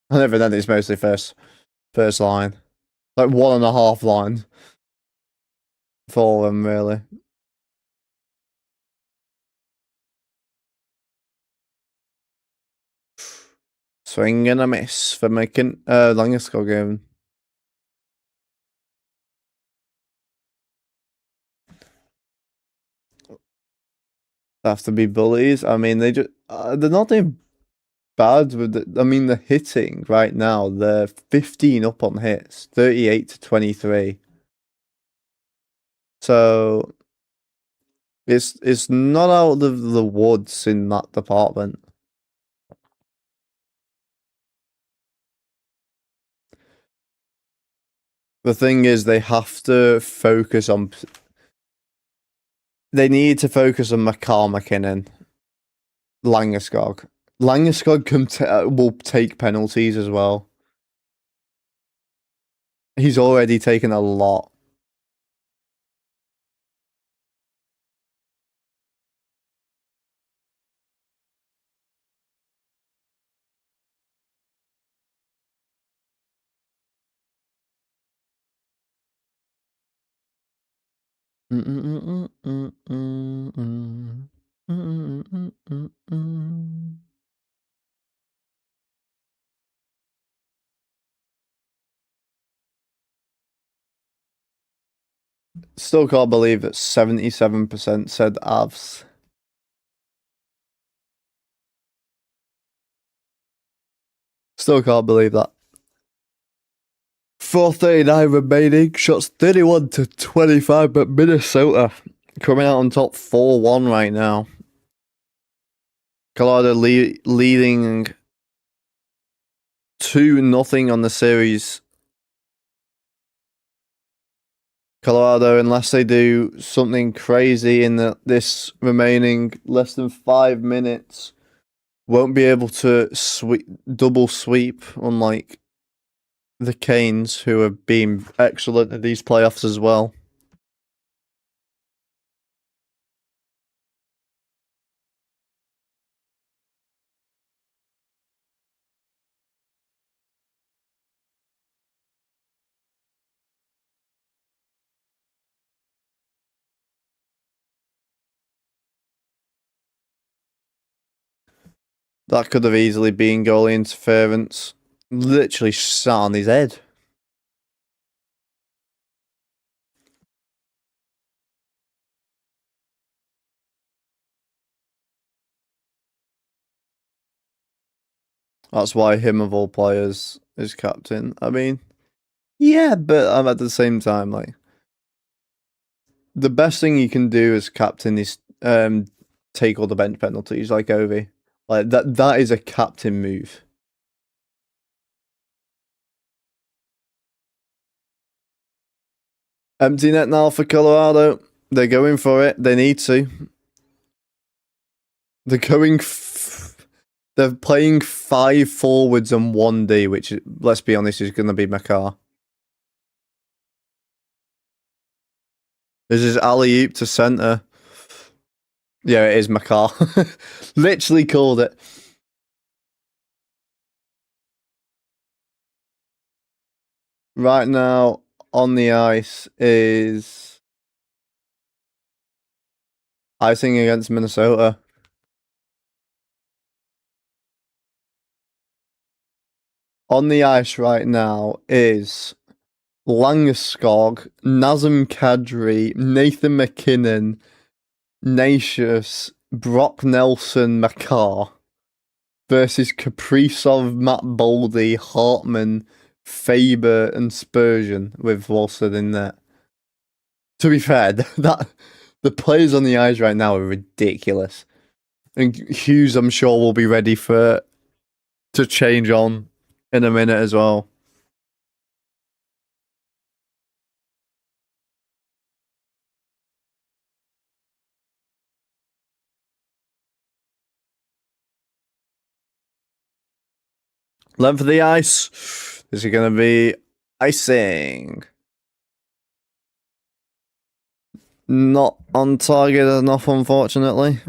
A: And even then, it's mostly first line, like 1.5 lines for them, really. Swing and a miss for making Langeskog game. Have to be bullies. I mean, they're not doing bad with I mean, they're hitting right now. They're 15 up on hits, 38 to 23. So it's not out of the woods in that department. The thing is, they have to focus on. They need to focus on McCarr-McKinnon, Langeskog. Langeskog will take penalties as well. He's already taken a lot. Still can't believe that 77% said Avs. Still can't believe that. 4:39 remaining. Shots 31 to 25, but Minnesota coming out on top 4-1 right now. Colorado leading 2-0 on the series. Colorado, unless they do something crazy in this remaining less than 5 minutes, won't be able to double sweep, unlike the Canes, who have been excellent at these playoffs as well. That could have easily been goalie interference. Literally sat on his head. That's why him of all players is captain. I mean, yeah, but I'm at the same time, like, the best thing you can do as captain is take all the bench penalties, like Ovi. Like that is a captain move. Empty net now for Colorado. They're going for it. They need to. They're going. They're playing 5 forwards and 1D, which, let's be honest, is going to be McCarr. This is alley-oop to centre. Yeah, it is McCarr. Literally called it. Right now, on the ice is icing against Minnesota. On the ice right now is Langeskog, Nazem Kadri, Nathan McKinnon, Natius, Brock Nelson, McCarr versus Kaprizov, Matt Boldy, Hartman, Faber and Spurgeon with Wolstead in there. To be fair, that the players on the ice right now are ridiculous. And Hughes, I'm sure, will be ready to change on in a minute as well. Length of the ice. Is it going to be icing? Not on target enough, unfortunately.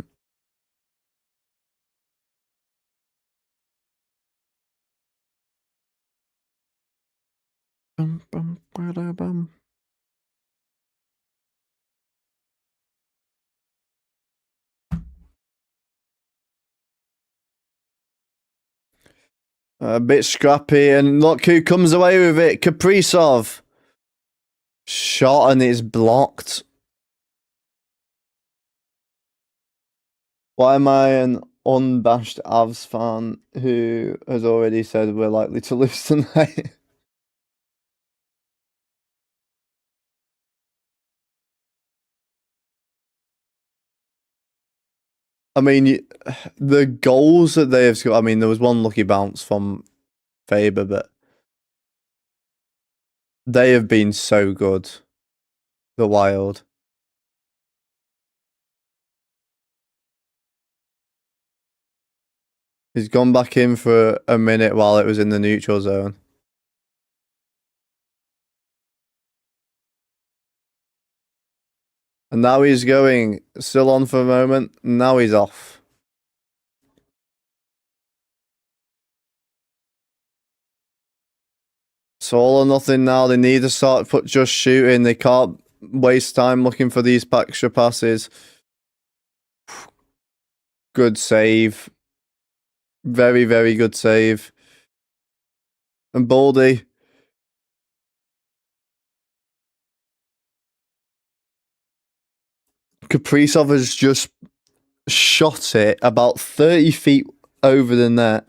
A: Bum, bum, bada, bum. A bit scrappy, and look who comes away with it. Kaprizov. Shot and it's blocked. Why am I an unabashed Avs fan who has already said we're likely to lose tonight? I mean, the goals that they have scored. I mean, there was one lucky bounce from Faber, but they have been so good. The Wild. He's gone back in for a minute while it was in the neutral zone. And now he's going, still on for a moment. Now he's off. So all or nothing now. They need to start just shooting. They can't waste time looking for these extra passes. Good save. Very, very good save. And Baldy. Kaprizov has just shot it about 30 feet over the net.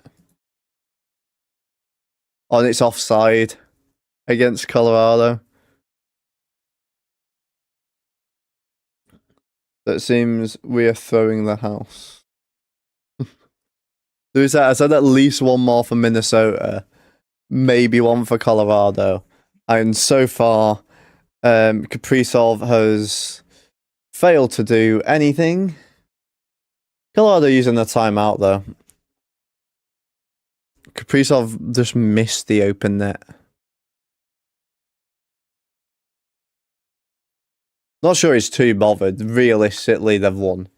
A: On its offside against Colorado. That seems we are throwing the house. I said at least one more for Minnesota, maybe one for Colorado. And so far, Kaprizov has failed to do anything. Colorado using the timeout, though. Kaprizov just missed the open net. Not sure he's too bothered. Realistically, they've won.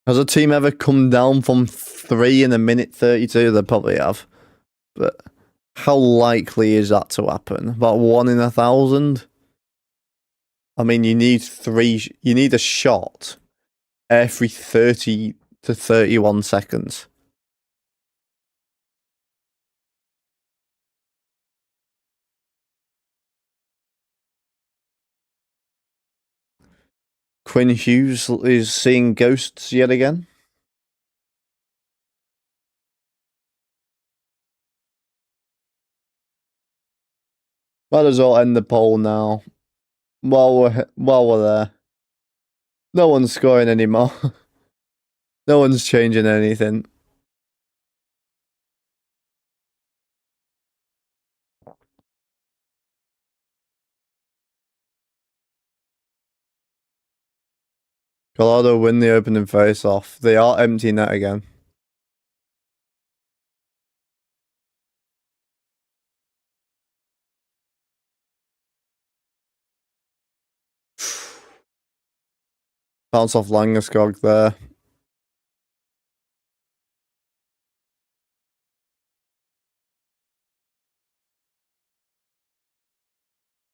A: Has a team ever come down from 3 in a minute 32? They probably have. But how likely is that to happen? About 1 in 1,000? I mean, you need a shot every 30 to 31 seconds. Quinn Hughes is seeing ghosts yet again. Might as well end the poll now. While we're there. No one's scoring anymore. No one's changing anything. Colorado win the opening face-off. They are empty net again. Bounce off Landeskog there.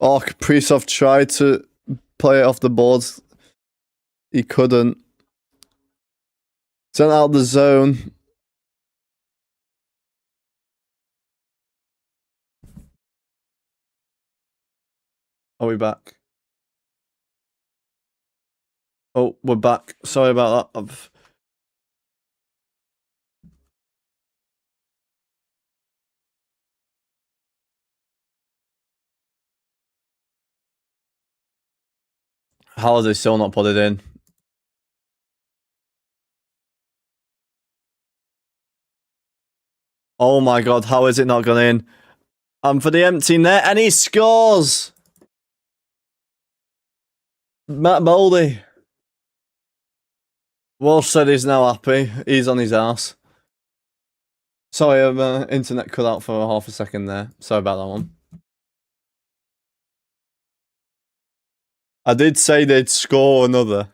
A: Oh, Kaprizov tried to play it off the boards. He couldn't. Sent out the zone. Are we back? Oh, we're back. Sorry about that. How has they still not put it in? Oh my god, how is it not gone in? And for the empty net, and he scores! Matt Boldy. Walsh said he's now happy. He's on his ass. Sorry, internet cut out for half a second there. Sorry about that one. I did say they'd score another.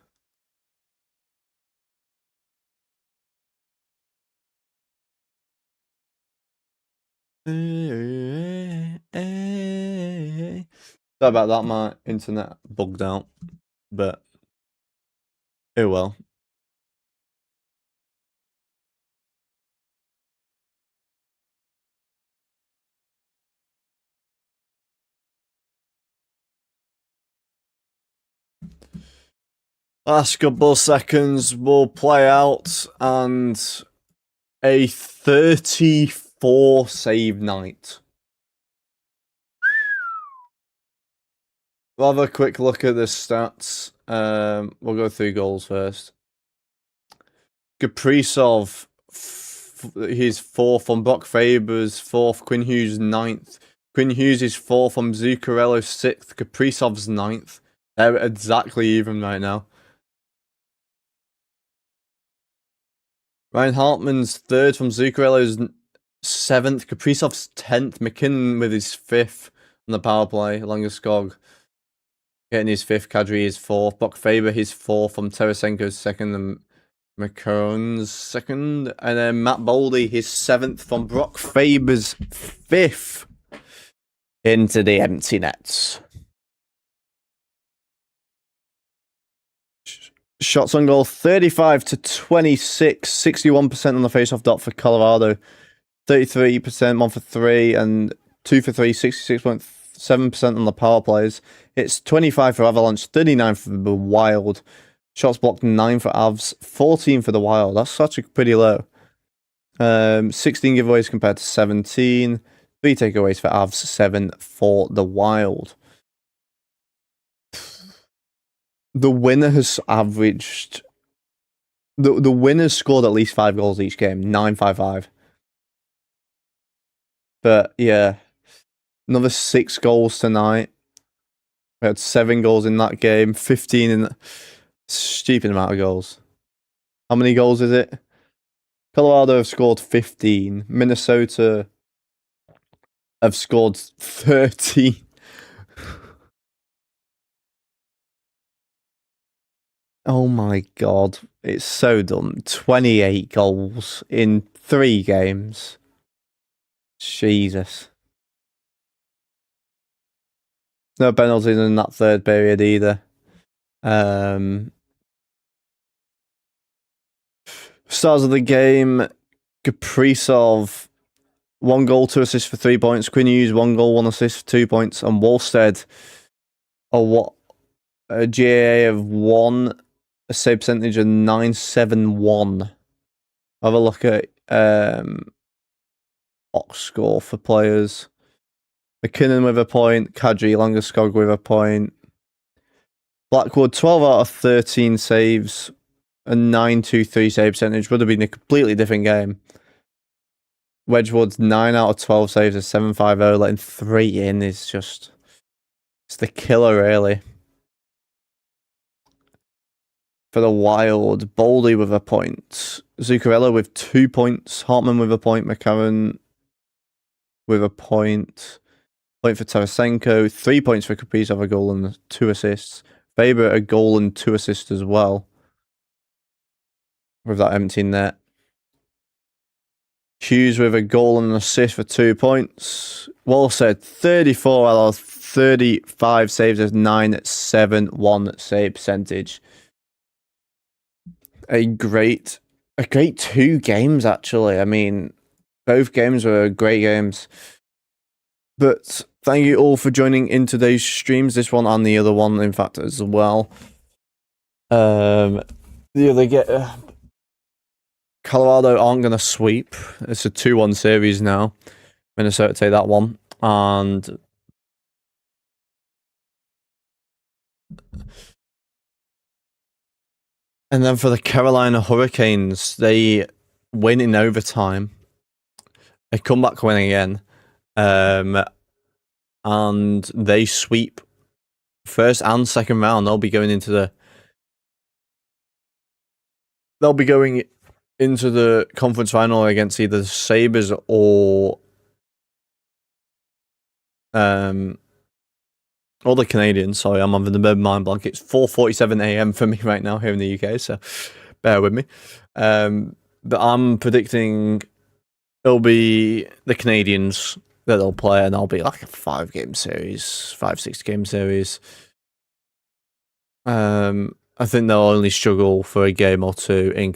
A: Sorry about that, my internet bugged out. But, oh well. Last couple seconds will play out, and a 34 save night. We'll have a quick look at the stats. We'll go through goals first. Kaprizov, he's fourth on Brock Faber's fourth. Quinn Hughes ninth. Quinn Hughes is fourth on Zuccarello sixth. Kaprizov's ninth. They're exactly even right now. Ryan Hartman's third from Zuccarello's seventh. Kaprizov's 10th. McKinnon with his fifth on the power play. Langeskog getting his fifth. Kadri is fourth. Brock Faber his fourth from Tarasenko's second. And McCone's second. And then Matt Boldy his seventh from Brock Faber's fifth. Into the empty nets. Shots on goal 35 to 26, 61% on the faceoff dot for Colorado, 33% 1 for 3, and 2 for 3, 66.7% on the power plays. It's 25 for Avalanche, 39 for the Wild. Shots blocked 9 for Avs, 14 for the Wild. That's such a pretty low. 16 giveaways compared to 17. 3 takeaways for Avs, 7 for the Wild. The winner has averaged... The winner's scored at least 5 goals each game. 9-5-5. But, yeah. Another 6 goals tonight. We had 7 goals in that game. 15 in... Stupid amount of goals. How many goals is it? Colorado have scored 15. Minnesota have scored 13. Oh my god, it's so dumb. 28 goals in 3 games. Jesus. No penalties in that third period either. Stars of the game, Kaprizov, 1 goal, 2 assists for 3 points. Quinn Hughes, 1 goal, 1 assist for 2 points. And Wallstead, a GAA of 1, a save percentage of 971. Have a look at box score for players. McKinnon with a point. Kadri Langeskog with a point. Blackwood, 12 out of 13 saves. A 923 save percentage. Would have been a completely different game. Wedgwood's 9 out of 12 saves. A 750. Letting 3 in is just... It's the killer, really. For the Wild, Boldy with a point. Zuccarello with 2 points. Hartman with a point. McCarron with a point. Point for Tarasenko. 3 points for Kaprizov, a goal and 2 assists. Faber, a goal and 2 assists as well. With that empty net. Hughes with a goal and an assist for 2 points. Wallstead, 34 out of 35 saves as 971 save percentage. A great 2 games, actually. I mean, both games were great games. But thank you all for joining in today's streams. This one and the other one, in fact, as well. The other Colorado aren't going to sweep. It's a 2-1 series now. Minnesota take that one. And And then for the Carolina Hurricanes, they win in overtime. A comeback win again. And they sweep first and second round. They'll be going into the conference final against either the Sabres or the Canadians. Sorry, I'm having a bit of mind blank. It's 4:47 a.m. for me right now here in the UK, so bear with me. But I'm predicting it'll be the Canadians that they'll play, and it'll be like a 5-game series, 5-6-game series. I think they'll only struggle for a game or two in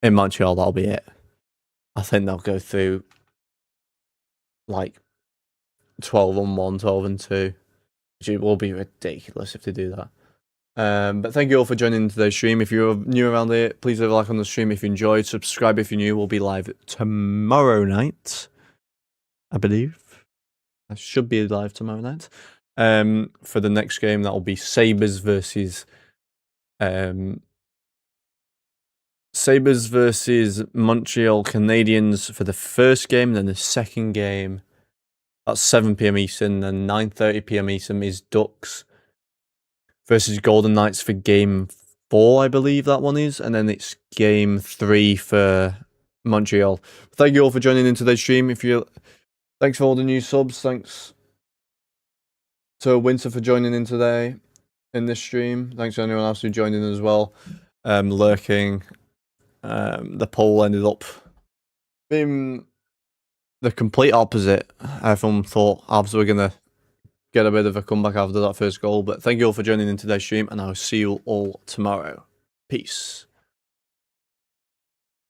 A: Montreal. That'll be it. I think they'll go through like 12-1, 12-2, which will be ridiculous if they do that. But thank you all for joining today's stream. If you're new around here, please leave a like on the stream if you enjoyed. Subscribe if you're new. We'll be live tomorrow night, I believe. I should be live tomorrow night. For the next game, that'll be Sabres versus Montreal Canadiens for the first game. Then the second game, that's 7 p.m. Eastern. Then 9:30 p.m. Eastern is Ducks versus Golden Knights for game 4, I believe that one is. And then it's game 3 for Montreal. Thank you all for joining in today's stream. Thanks for all the new subs. Thanks to Winter for joining in today in this stream. Thanks to anyone else who joined in as well. Lurking. The poll ended up being the complete opposite. Everyone thought Avs were going to get a bit of a comeback after that first goal. But thank you all for joining in today's stream, and I'll see you all tomorrow. Peace.